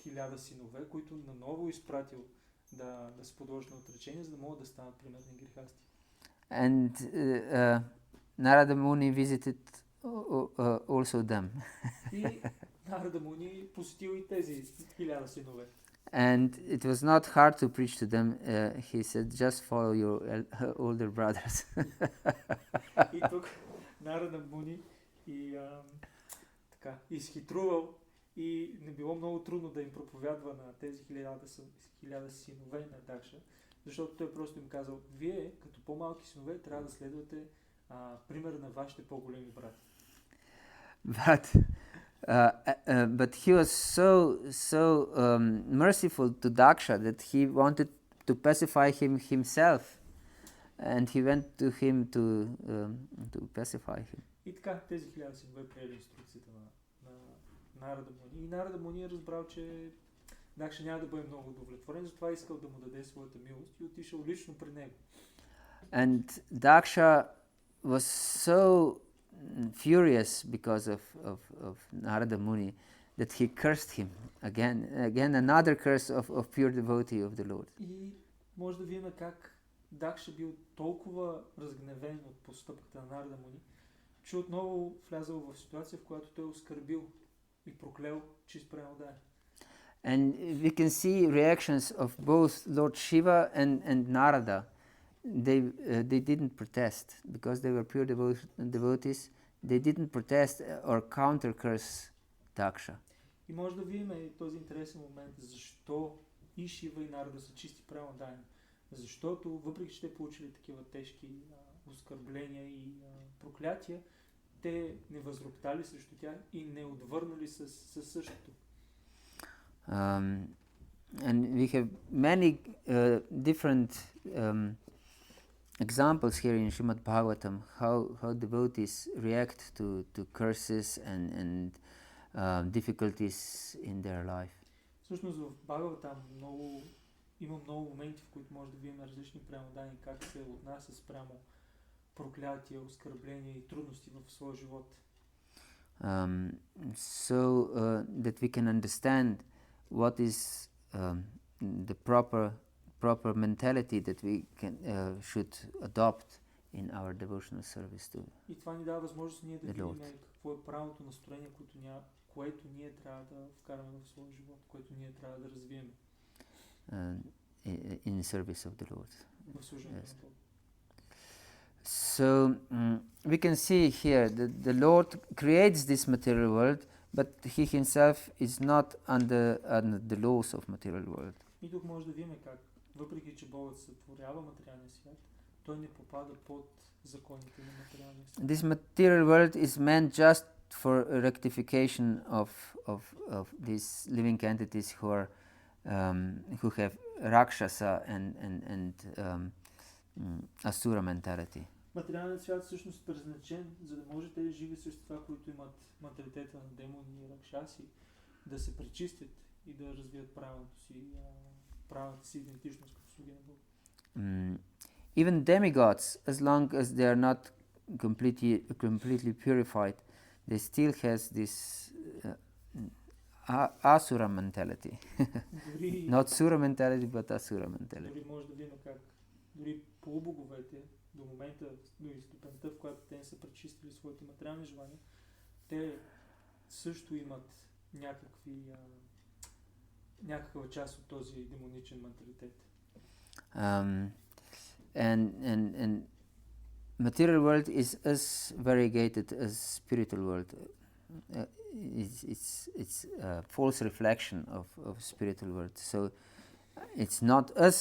1000 синове, които наново изпратил да се подложат на отречение, за да могат да станат примерни грихасти. And Narada Muni visited also them. И Нарада Муни посетил и тези 1000 синове. And it was not hard to preach to them. He said, just follow your older brothers. И тук Нарада Муни изхитрувал и не било много трудно да им проповядва на тези 1000 синове на Дакша, защото той просто им казал, вие като по-малки синове трябва да следвате пример на вашите по-големи брати. But he was so merciful to Daksha that he wanted to pacify himself, and he went to him to pacify him. И така тези 1000 синове приели инструкцията на Нарада Муни. И Нарада Муни е разбрал, че Дакша няма да бъде много удовлетворен, затова искал да му даде своята милост и отишъл лично при него. And Daksha was so furious because of Narada Muni that he cursed him again another curse of pure devotee of the Lord. И може да видим как Дакша бил толкова разгневен от постъпката на Нарада Муни, че отново влязъл в ситуация, в която той оскърбил и проклел чист пренодая. And we can see reactions of both Lord Shiva and Narada. They didn't protest because they were pure devotees. They didn't protest or counter curse Daksha. И може да видим този интересен момент, защо и Шива и Нарада са чисти пренодаяни. Защото въпреки че те получили такива тежки оскърбления и проклятия, те не възроптали срещу тях и не отвърнали със същото. And we have many different examples here in Srimad Bhagavatam how devotees react to curses and difficulties in their life. Всъщност в Бхагаватам много има много моменти, в които може да видим различни преамодани, как се отнася спрямо проклятия, оскърбления и трудности в своя живот. So that we can understand what is the proper mentality that we should adopt in our devotional service to И това ни дава възможност ние да the видим Lord. какво е правилното настроение, което ние трябва да вкараме в своя живот, което ние трябва да развием in service of the Lord. в служението Yes. на Бога. So we can see here that the Lord creates this material world, but He Himself is not under the laws of material world. И тук може да видим как, въпреки че Бог сътворява материалния свят, той не попада под законите на материалния свят. This material world is meant just for rectification of these living entities who have rakshasa and asura mentality. Материалният свят всъщност е предназначен, за да може тези живи същества, които имат менталитета на демони и ракшаси, да се пречистят и да развият правилната си идентичност като слуги на Бога. Even demigods, as long as they are not completely purified, they still has this asura mentality. Not sura mentality, but asura mentality. Дори може да видим как дори полубоговете до момента, до степента, в която те не са пречистили своите материални желания, те също имат някаква част от този демоничен менталитет. And material world is as variegated as spiritual world. It's a false reflection of spiritual world. So it's not as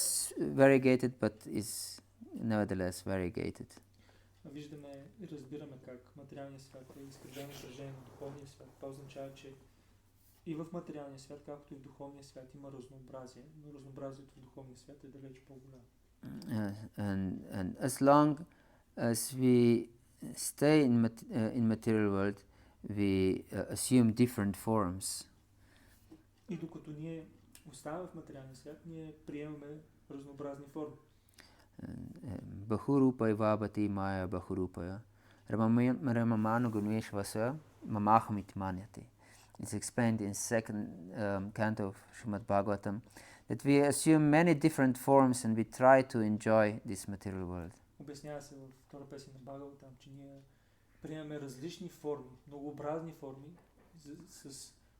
variegated, but is nevertheless variegated. Виждаме и разбираме как материалният свят е изкривено отражение на духовния свят. Това означава, че и в материалния свят, както и в духовния свят има разнообразие, но разнообразието в духовния свят е далеч по-голямо. And as long as we stay in material world, we assume different forms. И докато ние оставаме в материалния свят, ние приемаме разнообразни форми. Bahurupaya vabhati maya bahurupaya ramamano guneshvasa mamahmit manyate. It's explained in second canto of Srimad Bhagavatam that we assume many different forms and we try to enjoy this material world. Обяснява се във втора песен на Бхагаватам, че ние приемаме различни форми, многообразни форми,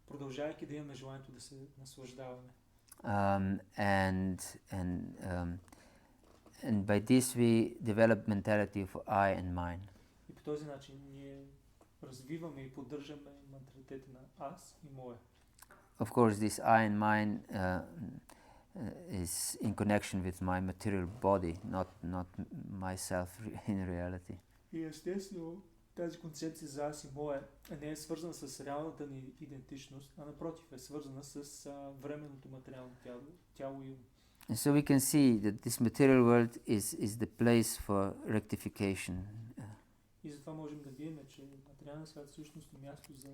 продължавайки да имаме желанието да се наслаждаваме. And by this we develop mentality of I and mine. И по този начин ние развиваме и поддържаме менталитета на аз и моя. Of course, this I and mine is in connection with my material body, not myself in reality. И естествено, тази концепция за аз и моя не е свързана с реалната ни идентичност, а напротив е свързана с временното материално тяло и ум. And so we can see that this material world is the place for rectification. И затова можем да видим, че материалният свят всъщност е място за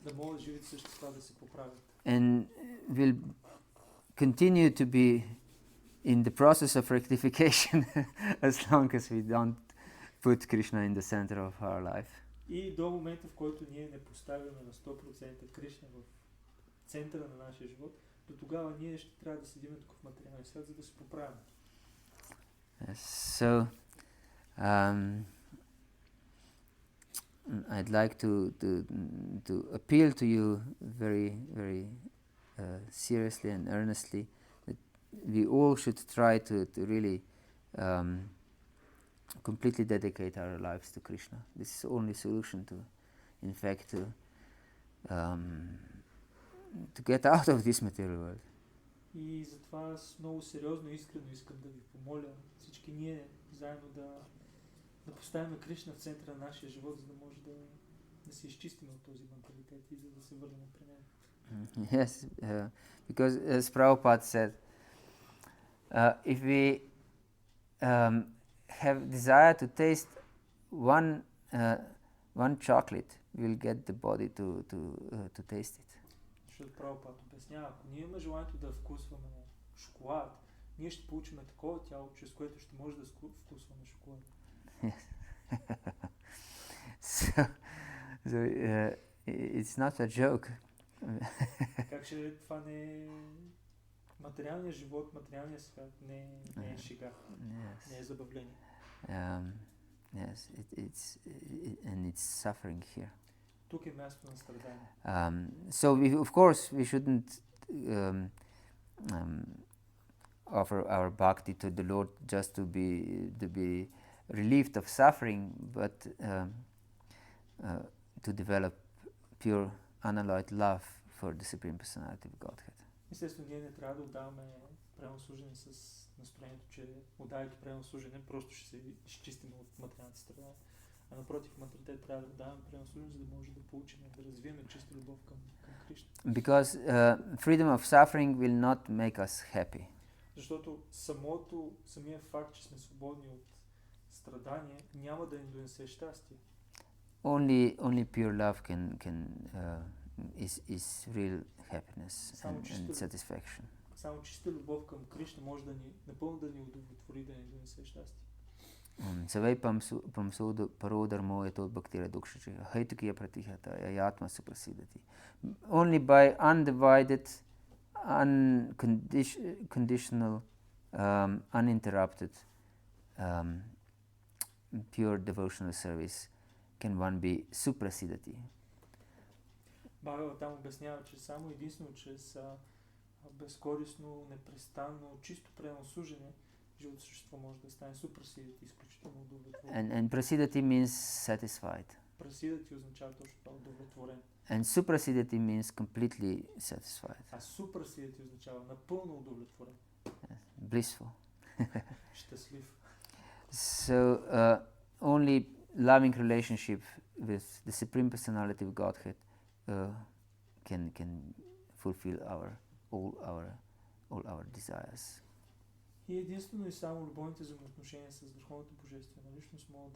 да могат живите същества да се поправят. And will continue to be in the process of rectification as long as we don't put Krishna in the center of our life. И до момента, в който ние не поставяме на 100% Кришна в центъра на нашия живот, до тогава ние ще трябва да седим тук в материалния свят, за да се поправим. So, I'd like to appeal to you very seriously and earnestly that we all should try to really completely dedicate our lives to Krishna. This is the only solution to, in fact, to get out of this material world. И затова аз много сериозно и искрено искам да ви помоля всички ние заедно да поставим Кришна в центъра на нашия живот, за да може да се изчистим от този менталитет и за да се върнем при него. Yes, because as Prabhupada said, if we have desire to taste one chocolate, we'll get the body to taste it. Защото Прабхупад обяснява, ако ние имаме желанието да вкусваме шоколад, ние ще получим такова тяло, чрез което ще може да вкусваме шоколад. So it's not a joke. Така че това не е материалният живот, материалният свят, не е шега, не е забавление. Yes, and it's suffering here. Тук е място на страдание. So of course we shouldn't offer our bhakti to the Lord just to be relieved of suffering, but to develop pure unalloyed love for the Supreme Personality of Godhead. Естествено, ние не трябва да отдаваме пренослужение с настроението, че отдавайки пренослужение, просто ще се изчистим от материалните страдания. А напротив, материте трябва да отдаваме пренослужение, за да може да получим, да развием чиста любов към Кришна. Because freedom of suffering will not make us happy. Защото самия факт, че сме свободни от страдание, няма да ни донесе щастие. Only pure love is real happiness and satisfaction. Само чиста любов към Кришна може да ни напълно да ни удовлетвори, да ни донесе щастие. Savai pamsudu parodharmo yato bhaktira dukshachi haitukiya pratihata yatma suprasidati. Only by undivided, unconditional, uninterrupted, pure devotional service can one be suprasidati. Бхагавата-дharma обяснява, че само единствено чрез безкористно, непрестанно, чисто пренослужение живото същество може да стане суprasidati, изключително удовлетворен. And prasidati means satisfied. Prasidati означава точно това, удовлетворен. And suprasidati means completely satisfied. А suprasidati означава напълно удовлетворен. Blissful. Щастлив. So only loving relationship with the Supreme Personality of Godhead can fulfill all our desires. И единствено и само любовните взаимоотношения с Върховната Божествена личност могат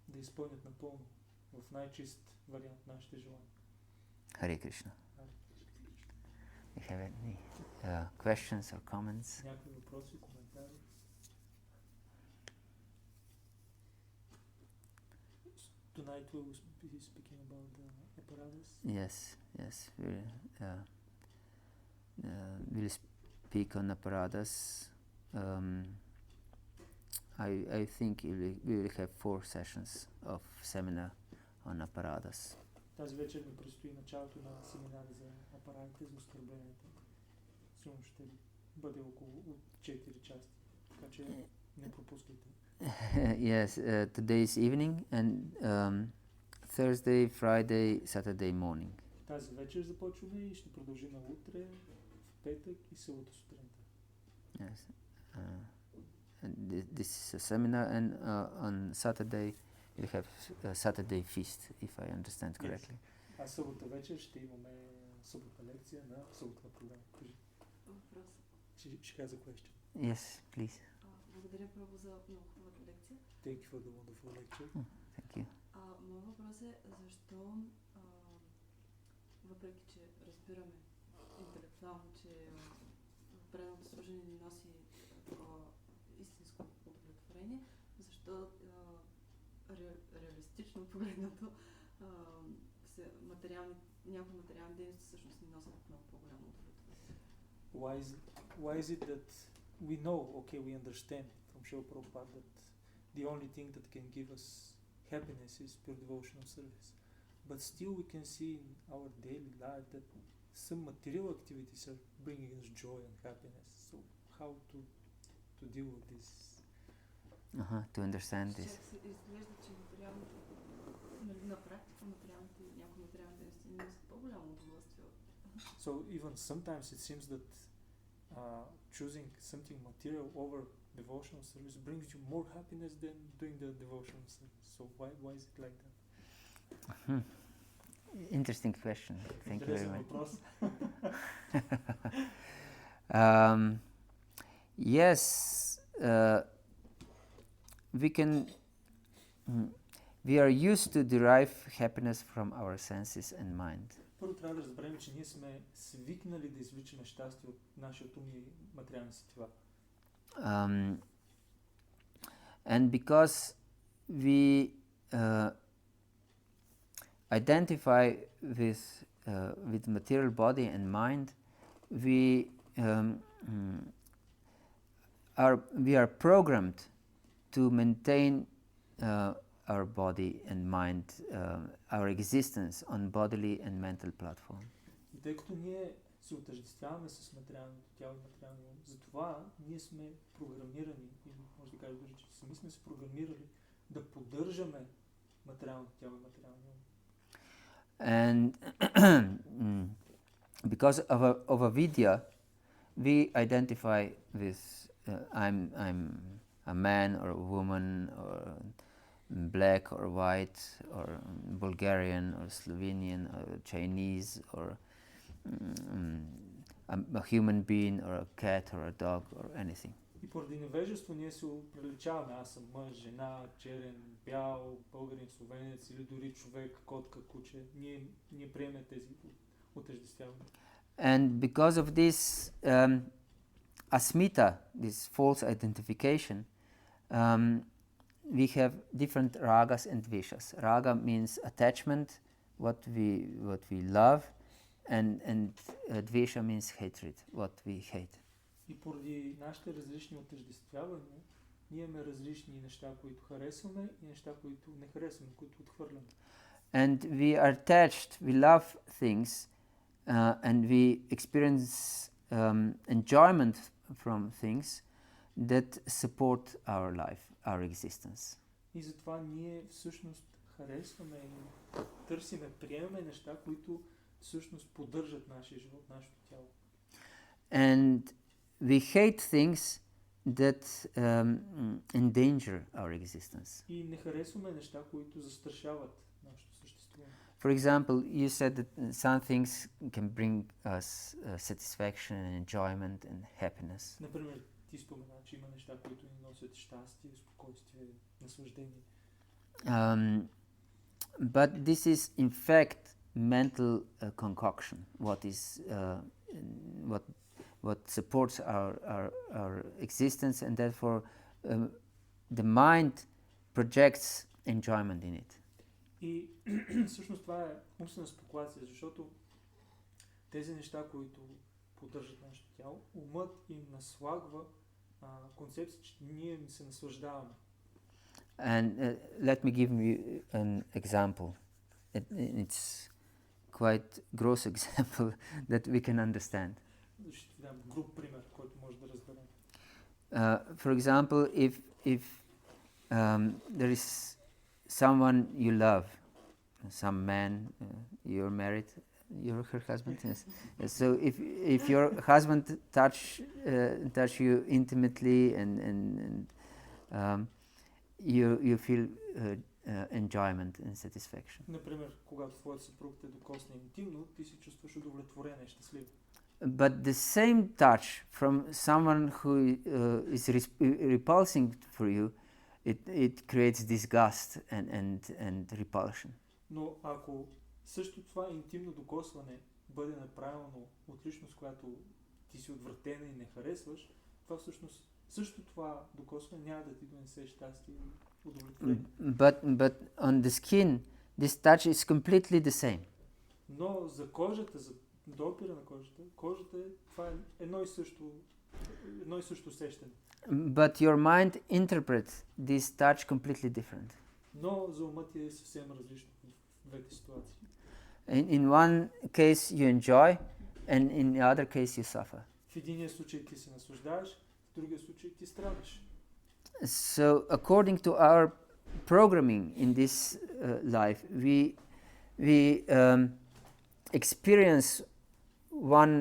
да изпълнят напълно в най-чист вариант нашите желания. Hare Krishna. Do you have any questions or comments? Някакви въпроси, коментари? Tonight we will be speaking about the apparatus. Yes. We'll speak on apparatus. I think we will have 4 sessions of seminar on apparatus. Тази вечер ми предстои началото на семинари за апаратите, за оскърбленията. Сигурно ще бъде около 4 части, така че не пропускайте. Yes, today's evening and Thursday, Friday, Saturday morning. Тази вечер започваме и ще продължим утре, в петък и събота сутринта. Yes. And this is a seminar, and on Saturday we have a Saturday feast, if I understand correctly. Yes. А събота вечер ще имаме съботна лекция на съботна програма. Въпрос. She has a question. Yes, please. Благодаря първо за много хубавата лекция. Thank you for the wonderful lecture. Thank you. Моят въпрос е защо, въпреки че разбираме интелектуално, че преданото служение ни носи такова истинско удовлетворение, защо реалистично погледнато някои материални дейности всъщност ни носят много по-голямо удовлетворение. Why is it that we know, okay, we understand from Srila Prabhupada that the only thing that can give us happiness is pure devotional service. But still we can see in our daily life that some material activities are bringing us joy and happiness. So how to deal with this? To understand this. Изглежда, че на практика някои материални дейности ни носят по-голямо удоволствие. So even sometimes it seems that choosing something material over devotional service brings you more happiness than doing the devotional service. So why is it like that? Interesting question. Thank you very much. въпрос. Yes, we can. we are used to derive happiness from our senses and mind. Първо трябва да разберем, че ние сме свикнали да извличаме щастие от нашия ум и материални сетива. And because we identify with material body and mind, we are programmed to maintain our body and mind, our existence on bodily and mental platform. И тъй като ние се отъждествяваме с материалното тяло и материалния ум, затова ние сме програмирани, или може да кажа дори, че сами сме се програмирали да поддържаме материалното тяло и материалния ум. And because of avidya, we identify with I'm a man or a woman or black or white or Bulgarian or Slovenian or Chinese or a human being or a cat or a dog or anything. И поради невежество ние се приличаваме. Аз съм мъж, жена, черен, бял, българин, словенец или дори човек, котка, куче. Ние приемаме тези отъждествявания. And because of this asmita, this false identification, we have different ragas and dveshas. Raga means attachment, what we love, and dvesha means hatred, what we hate. И поради нашите различни отъждествявания, ние имаме различни неща, които харесваме и неща, които не харесваме, които отхвърляме. And we are attached, we love things, and we experience enjoyment from things that support our life, our existence. И затова ние всъщност харесваме и търсиме, приемаме неща, които всъщност поддържат нашия живот, нашето тяло. And we hate things that endanger our existence. И не харесваме неща, които застрашават нашето съществуване. For example, you said that some things can bring us satisfaction and enjoyment and happiness. Например, ти спомена, че има неща, които ни носят щастие, спокойствие, наслаждение. But this is in fact mental concoction. What supports our existence, and therefore the mind projects enjoyment in it. И всъщност това е умствена спекулация, защото тези неща, които поддържат нашето тяло, умът им наслагва концепция, че ние се наслаждаваме. And let me give you an example. It's quite gross example that we can understand. Ще ти дам груб пример, който може да разберем. For example, if there is someone you love, some man, you're married, you're her husband, yes. So if your husband touch you intimately and you feel enjoyment and satisfaction. Например, когато твоят съпруг те докосне интимно, ти се чувстваш удовлетворен и щастлив. But the same touch from someone who is repulsing for you, it creates disgust and repulsion. Но ако също това интимно докосване бъде направено от личност, която ти си отвратена и не харесваш, това всъщност също това докосване няма да ти донесе щастие и удовлетворение. But on the skin, this touch is completely the same. Но за кожата, за допира на кожата това е едно и също усещане. But your mind interprets this touch completely different. Но за ума ти е съвсем различно в двете ситуации. In one case you enjoy, and in the other case you suffer. В единия случай ти се наслаждаваш, в другия случай ти страдаш. So according to our programming in this life, we experience one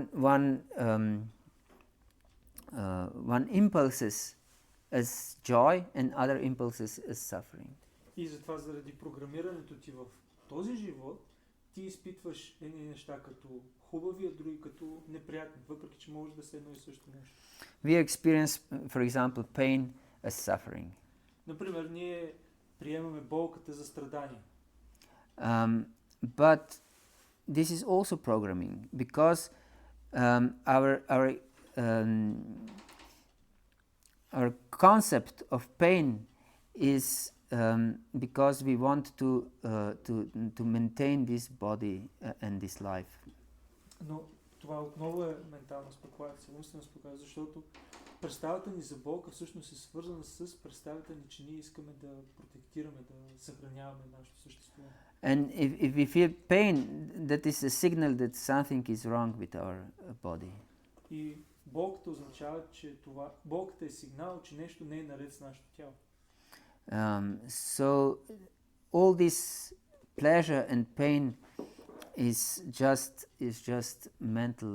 impulses as joy and other impulses as suffering. И затова заради програмирането ти в този живот, ти изпитваш едни неща като хубави, а други като неприятни, въпреки че може да са едно и също нещо. We experience, for example, pain as suffering. Например, ние приемаме болката за страдание. But this is also programming, because our concept of pain is because we want to maintain this body and this life. Но това отново е ментална спекулация, умствена спекулация, защото представата ни за болка всъщност е свързана с представата ни, че ние искаме да протектираме, да съхраняваме нашето съществуване. And if we feel pain, that is a signal that something is wrong with our body. И болката означава, че болката е сигнал, че нещо не е наред с нашето тяло. So all this pleasure and pain is just mental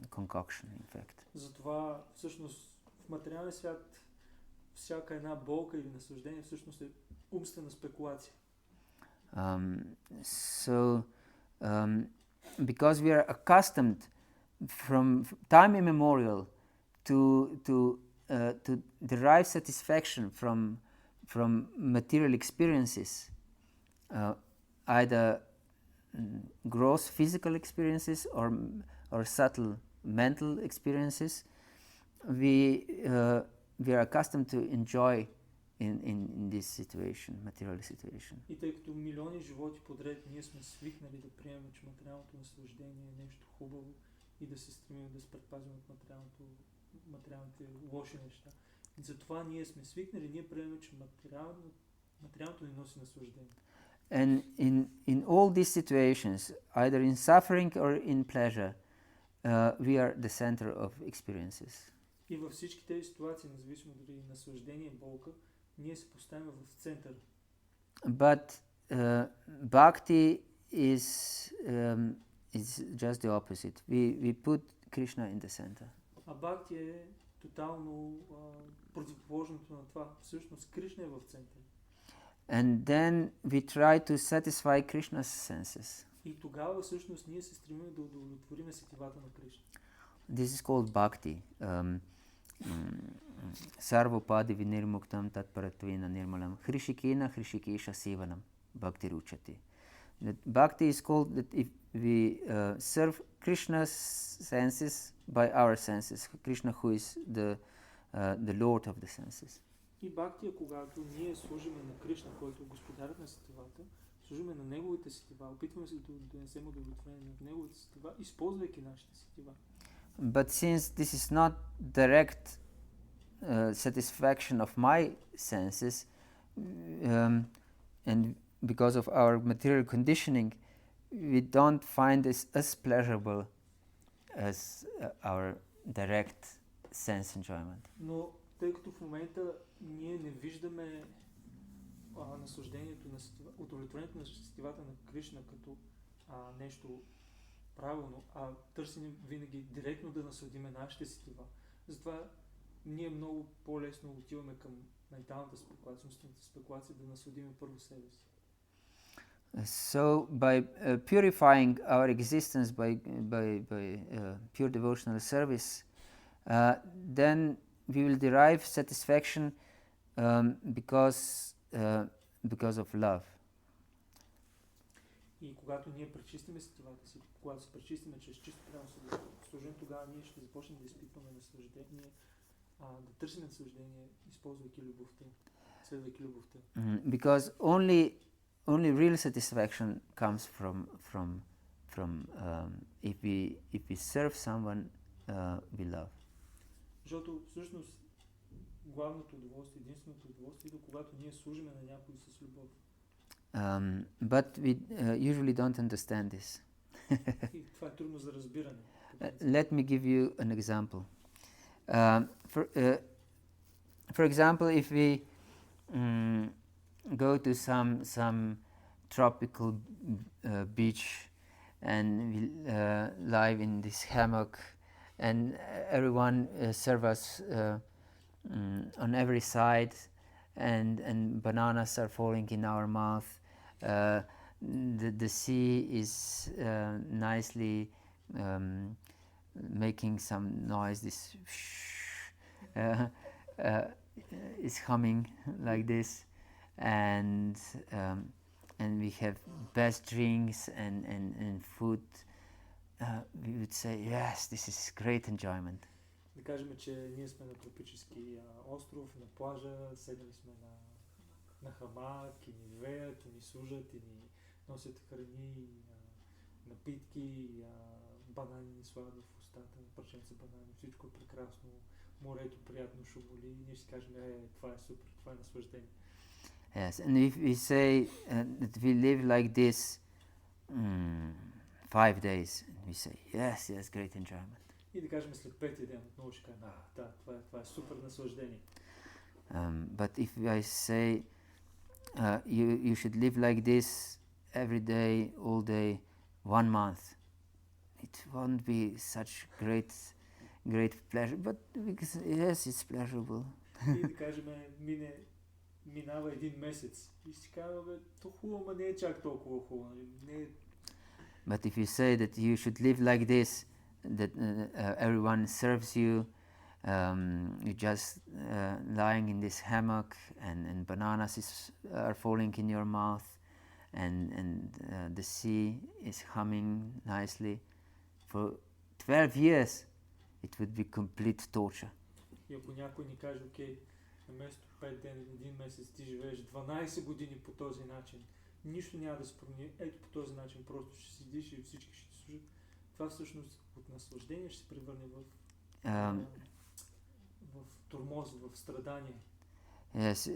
concoction, in fact. Затова всъщност в материалния свят всяка една болка или наслаждение всъщност е умствена спекулация. Because we are accustomed from time immemorial to derive satisfaction from material experiences, either gross physical experiences or subtle mental experiences, we are accustomed to enjoy in this situation, material situation. И тъй като милиони животи подред ние сме свикнали да приемем, че материалното наслаждение е нещо хубаво и да се стремим да се предпазим от материалните лоши неща. И затова ние сме свикнали, ние приемем, че материалното ни носи наслаждение. And in all these situations, either in suffering or in pleasure, we are the center of experiences. И във всички тези ситуации, независимо дали наслаждение, болка, ние се поставяме в център. But bhakti is just the opposite. We put Krishna in the center. А бхакти е тотално противоположното на това. Всъщност Кришна е в центъра. And then we try to satisfy Krishna's senses. И тогава всъщност ние се стремим да удовлетворим сетивата на Кришна. This is called bhakti. Sarvopadi vinirmuktam tatparatvina nirmalam hrishikena hrishikesha sevanam bhakti ruchati. That bhakti is called that if we serve Krishna's senses by our senses, Krishna who is the Lord of the senses. И бхакти е когато ние служиме на Кришна, който е господарят на сетивата, служиме на неговите сетива, опитваме се да донесем удовлетворение на неговите сетива, използвайки нашите сетива. But since this is not direct satisfaction of my senses, and because of our material conditioning, we don't find this as pleasurable as our direct sense enjoyment. Но тъй като в момента ние не виждаме наслаждението на сетива, удовлетворението на сетивата на Кришна като нещо правилно, а търсим винаги директно да насладиме нашите сетива. Затова ние много по-лесно отиваме към менталната спекулация, умствената спекулация, да насладиме първо себе си. So by purifying our existence by pure devotional service, then we will derive satisfaction because of love. И когато ние пречистиме сетивата си, когато се пречистиме чрез чисто прямо служение, тогава ние ще започнем да изпитваме наслаждение, да търсим наслаждение, използвайки любовта, следвайки любовта. Because only real satisfaction comes from if we serve someone we love. Защото всъщност главното удоволствие, единственото удоволствие е когато ние служиме на някой с любов. But we usually don't understand this. И това е трудно за разбиране. Let me give you an example. For example, if we go to some tropical beach and we lie in this hammock, and everyone serve us on every side, and bananas are falling in our mouth. The sea is nicely making some noise. This is humming like this, and we have best drinks and food, we would say, yes, this is great enjoyment. Да кажем, че ние сме на тропически остров, на плажа, седнали сме на хамак и ни веят, и ни служат, и ни носят храни, напитки, банани ни слагат в устата, парченца банани, всичко е прекрасно, морето приятно шумоли, и ние ще кажем, това е супер, това е наслаждение. Yes, and if we say that we live like this 5 days, and we say, yes, great enjoyment. И да кажем след 5 ден отново ще кажем, това е супер наслаждение. But if I say you should live like this every day, all day, 1 month, it won't be such great pleasure, but because yes, it's pleasurable. И да кажем, минава 1 месец и ще кажем, то хубаво, ма не е чак толкова хубаво. But if you say that you should live like this, that everyone serves you, you're just lying in this hammock, and bananas are falling in your mouth, and the sea is humming nicely. For 12 years, it would be complete torture. И ако някой ни каже, окей, вместо 5 дена, 1 месец ти живееш 12 години по този начин, нищо няма да се промени, ето по този начин просто ще седиш и всички ще ти служат. Това всъщност от наслаждение ще се превърне в тормоз, в страдание. Yes,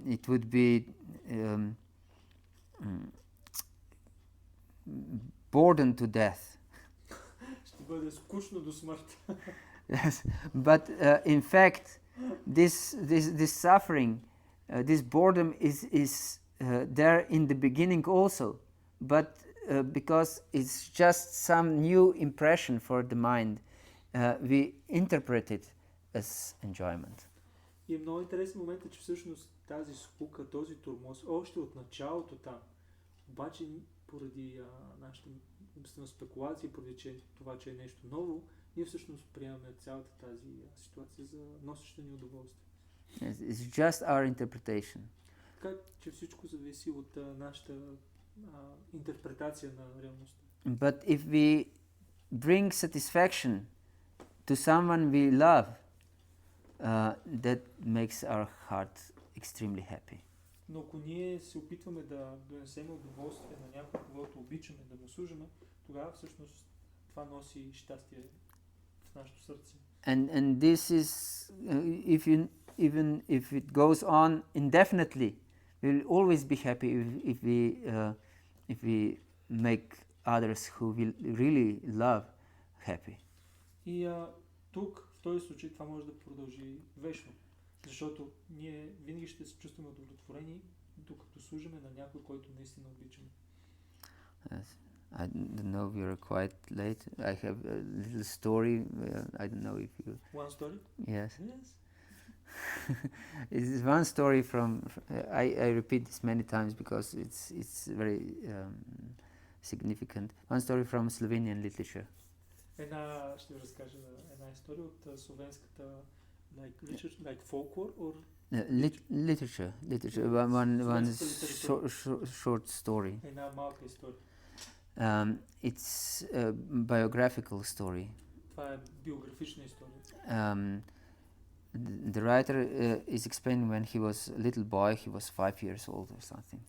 it would be boredom to death. Ще бъде скучно до смърт. Yes, but in fact, this suffering, this boredom is there in the beginning also, but because it's just some new impression for the mind, we interpret it as enjoyment. И е много интересен момент, че всъщност тази скука, този тормоз, още от началото там, обаче поради нашата умствена спекулация, поради това, че е нещо ново, ние всъщност приемаме цялата тази ситуация за носеща ни удоволствие. Yes, it's just our interpretation. Така че всичко зависи от нашата интерпретация на реалността. But if we bring satisfaction to someone we love, that makes our heart extremely happy. Но ако ние се опитваме да донесем удоволствие на някой, когото обичаме, да му служим, тогава всъщност това носи щастие в нашето сърце. And this is even if it goes on indefinitely, we'll always be happy if we make others who we really love happy. И тук, в този случай, това може да продължи вечно, защото ние винаги ще се чувстваме удовлетворени, докато служиме на някой, който наистина обичаме. Yes. I don't know, we are quite late. I have a little story. I don't know if you... One story? Yes. Yes. It's one story from... I repeat this many times because it's very significant. One story from Slovenian literature. Ще ви разкажа една история от словенската like folklore or literature. One short story. Една малка история. It's a biographical story. Това е биографична история. The writer is explaining when he was a little boy, he was 5 years old or something.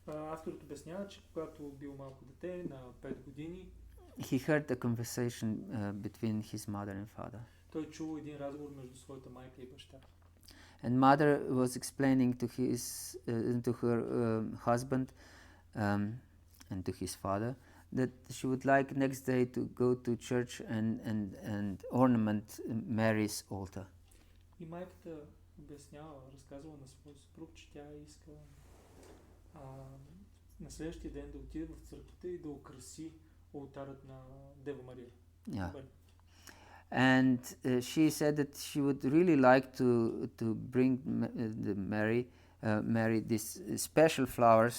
Авторът обяснява, че когато бил малко дете, на 5 години, he heard a conversation between his mother and father. Той чул един разговор между своята майка и баща. And mother was explaining to her husband and to his father that she would like next day to go to church and ornament Mary's altar. И майката обяснява, разказвала на своя съпруг, че тя иска на следващия ден да отиде в църквата и да украси олтарът на Дева Мария. Yeah. And she said that she would really like to bring the Mary these special flowers.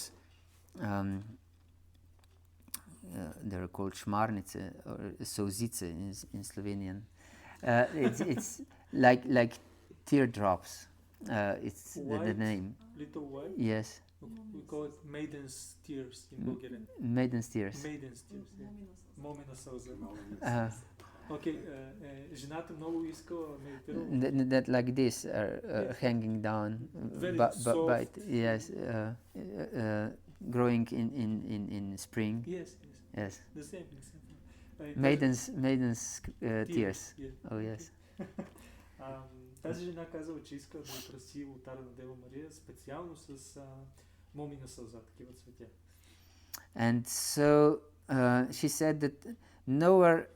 They're called šmarnice or sozice in Slovenian. It's like teardrops. It's the White. name. Little white. Yes, We call it maiden's tears in Bulgarian. Maiden's tears. Maiden's tears. Yeah. Момина сълза. Момина сълза. Окей, жената много искала медитирала. That like this are Yes. hanging down, Very but soft. yes, growing in spring. Yes, yes. Yes, The same, the same. maiden's tears. Yeah. Oh yes. Тази жена казала, че иска да украси ултара на Дева Мария специално с момина сълза, такива цветя. And so she said that nowhere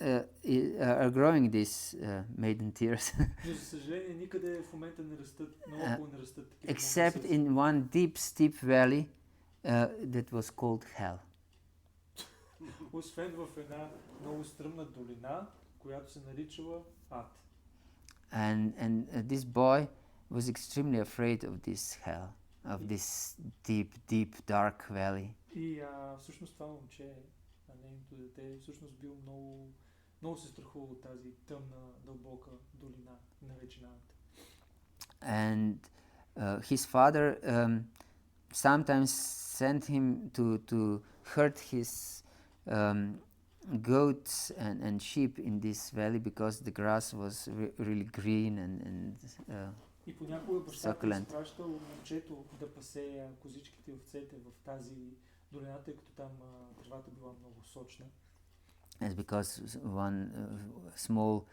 are growing these maiden tears Но за съжаление никъде в момента не растат, много не растат такива except момина сълзи. in one deep steep valley that was called hell. Освен в една много стръмна долина, която се наричала ад. And this boy was extremely afraid of this hell, of this deep dark valley. И всъщност това момче, нейното дете, всъщност бил много се страхува от тази тъмна, дълбока долина, наречена ад. And his father sometimes sent him to herd his goats and sheep in this valley because the grass was really green and И понякога бащата succulent. изпращал момчето да пасе козичките и овцете в тази долина, тъй като там тревата била много сочна. It's because one small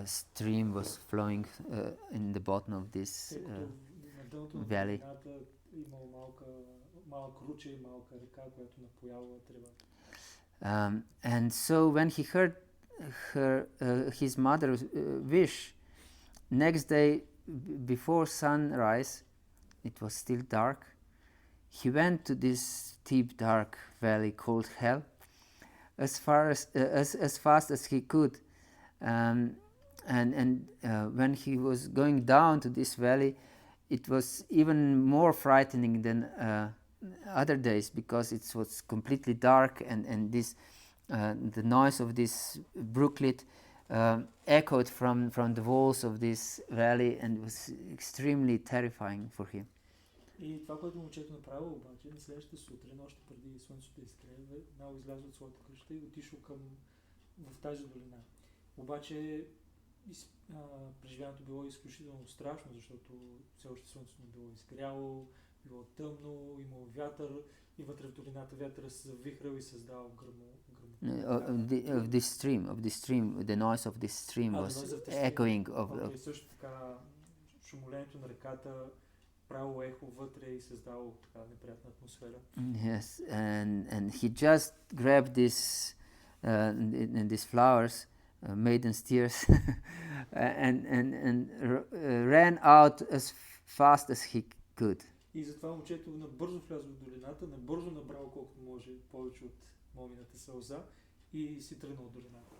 stream was flowing in the bottom of this Тъй като на дъното на valley. долината имало малък руче и малка река, която напоява тревата. And so when he heard his mother's wish, next day before sunrise, it was still dark, he went to this deep dark valley called hell as fast as he could. And when he was going down to this valley, it was even more frightening than other days because it was completely dark and this the noise of this brooklet echoed from the walls of this valley and was extremely terrifying for him. И това, което момчето направило обаче, на следващата сутрин, още преди слънцето да изгрее, веднага излязъл от своята къща и отишъл в тази долина. Обаче преживяването било изключително страшно, защото все още слънцето не било изгряло, било тъмно, имало вятър и вътре в долината вятъра се завихрал и създал гръмо. Of this stream, the noise of this stream was echoing of също така шумолението на реката правило ехо вътре и създало така неприятна атмосфера. Yes, and he just grabbed these flowers, maiden's tears, and ran out as fast as he could. И затова момчето набързо влязо в долината, набързо набрал колкото може повече от момината сълза и си тръгнал от долината.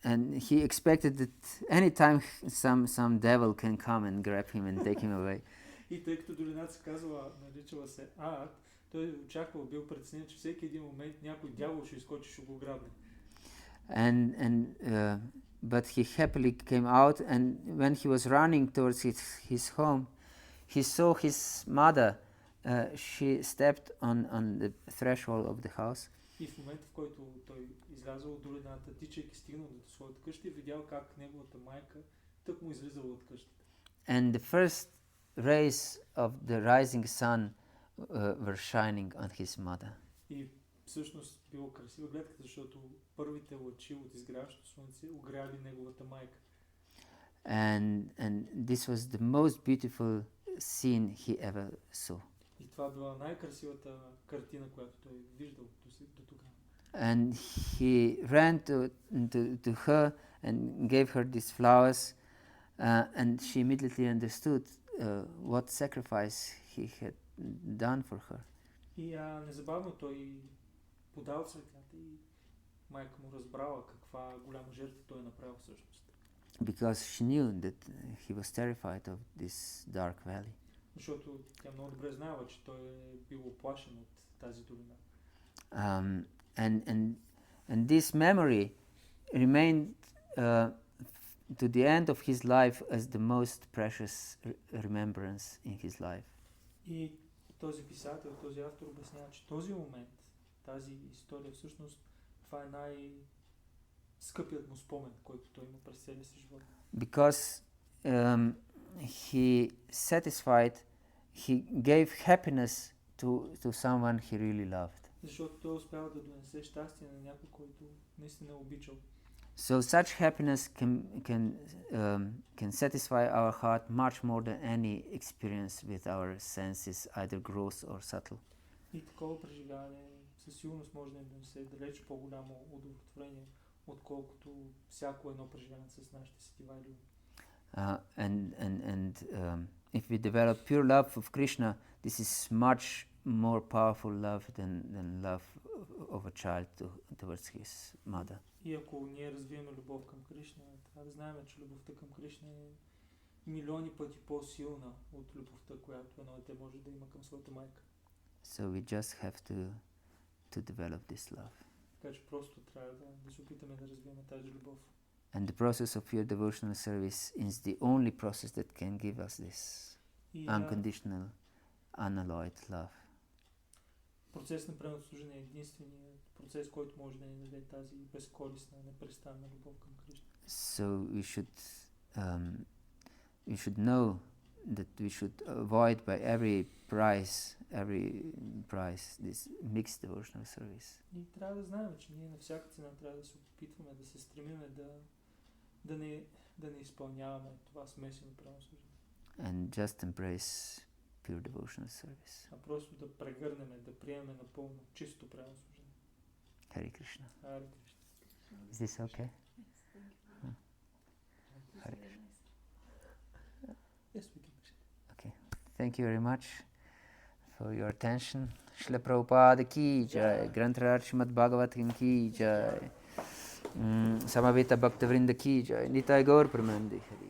And he expected that anytime some devil can come and grab him and take him away. И тъй като долината се казва, наричала се ад, той очаквал, бил преценен, че всеки един момент някой дявол ще изкочи, ще го грабне. But he happily came out, and when he was running towards his home, he saw his mother. She stepped on the threshold of the house. И в момента, в който той излязъл от долината, тичайки стигнал до своята къща и видял как неговата майка тък му излизала от къщата. And the first rays of the rising sun were shining on his mother. И всъщност било красива гледката, защото първите лъчи от изгряващото слънце огряли неговата майка. And this was the most beautiful scene he ever saw. И това била най-красивата картина, която той виждал до тогава. And he ran to her and gave her these flowers, and she immediately understood what sacrifice he had done for her. И незабавно той подал цветята и майка му разбрала каква голяма жертва той е направил всъщност. Because she knew that he was terrified of this dark valley. Защото тя много добре знаела, че той е бил оплашен от тази долина. And this memory remained to the end of his life as the most precious remembrance in his life. И този писател, този автор обяснява, че този момент, тази история всъщност, това е най-скъпият му спомен, който той има през целия си живот. Because he satisfied, he gave happiness to someone he really loved. Защото той успява да донесе щастие на някой, който наистина е обичал. So such happiness can satisfy our heart much more than any experience with our senses, either gross or subtle. И такова преживяване със сигурност може да ни донесе далеч по-голямо удовлетворение, отколкото всяко едно преживяване с нашите сетива или ум. If we develop pure love of Krishna, this is much more powerful love than love of a child towards his mother. И ако ние развием любов към Кришна, трябва да знаем, че любовта към Кришна е милиони пъти по-силна от любовта, която едно дете може да има към своята майка. So we just have to develop this love. Така че просто трябва да се опитаме да развием тази любов. And the process of pure devotional service is the only process that can give us this unconditional, unalloyed love. Процес на преданно служение е единственият процес, който може да ни даде тази безкорисна, непрестанна любов към Кришна. So we should know that we should avoid by every price this mixed devotional service. И трябва да знаем, че ние на всяка цена трябва да се опитваме, да се стремиме да не изпълняваме това смесено преданно служение. And just embrace pure devotional service. А просто да прегърнем, да приемем напълно чисто преданно служение. Hare Krishna. Харе Кришна. Is this okay? Hare Krishna. Yes, we can. Okay. Thank you very much for your attention. Shila Prabhupada ki jai. Granthar Srimad Bhagavatam ki jai. Samaveta Bhakta Vrinda ki jai. Nitai Gaur Pramandi Hari.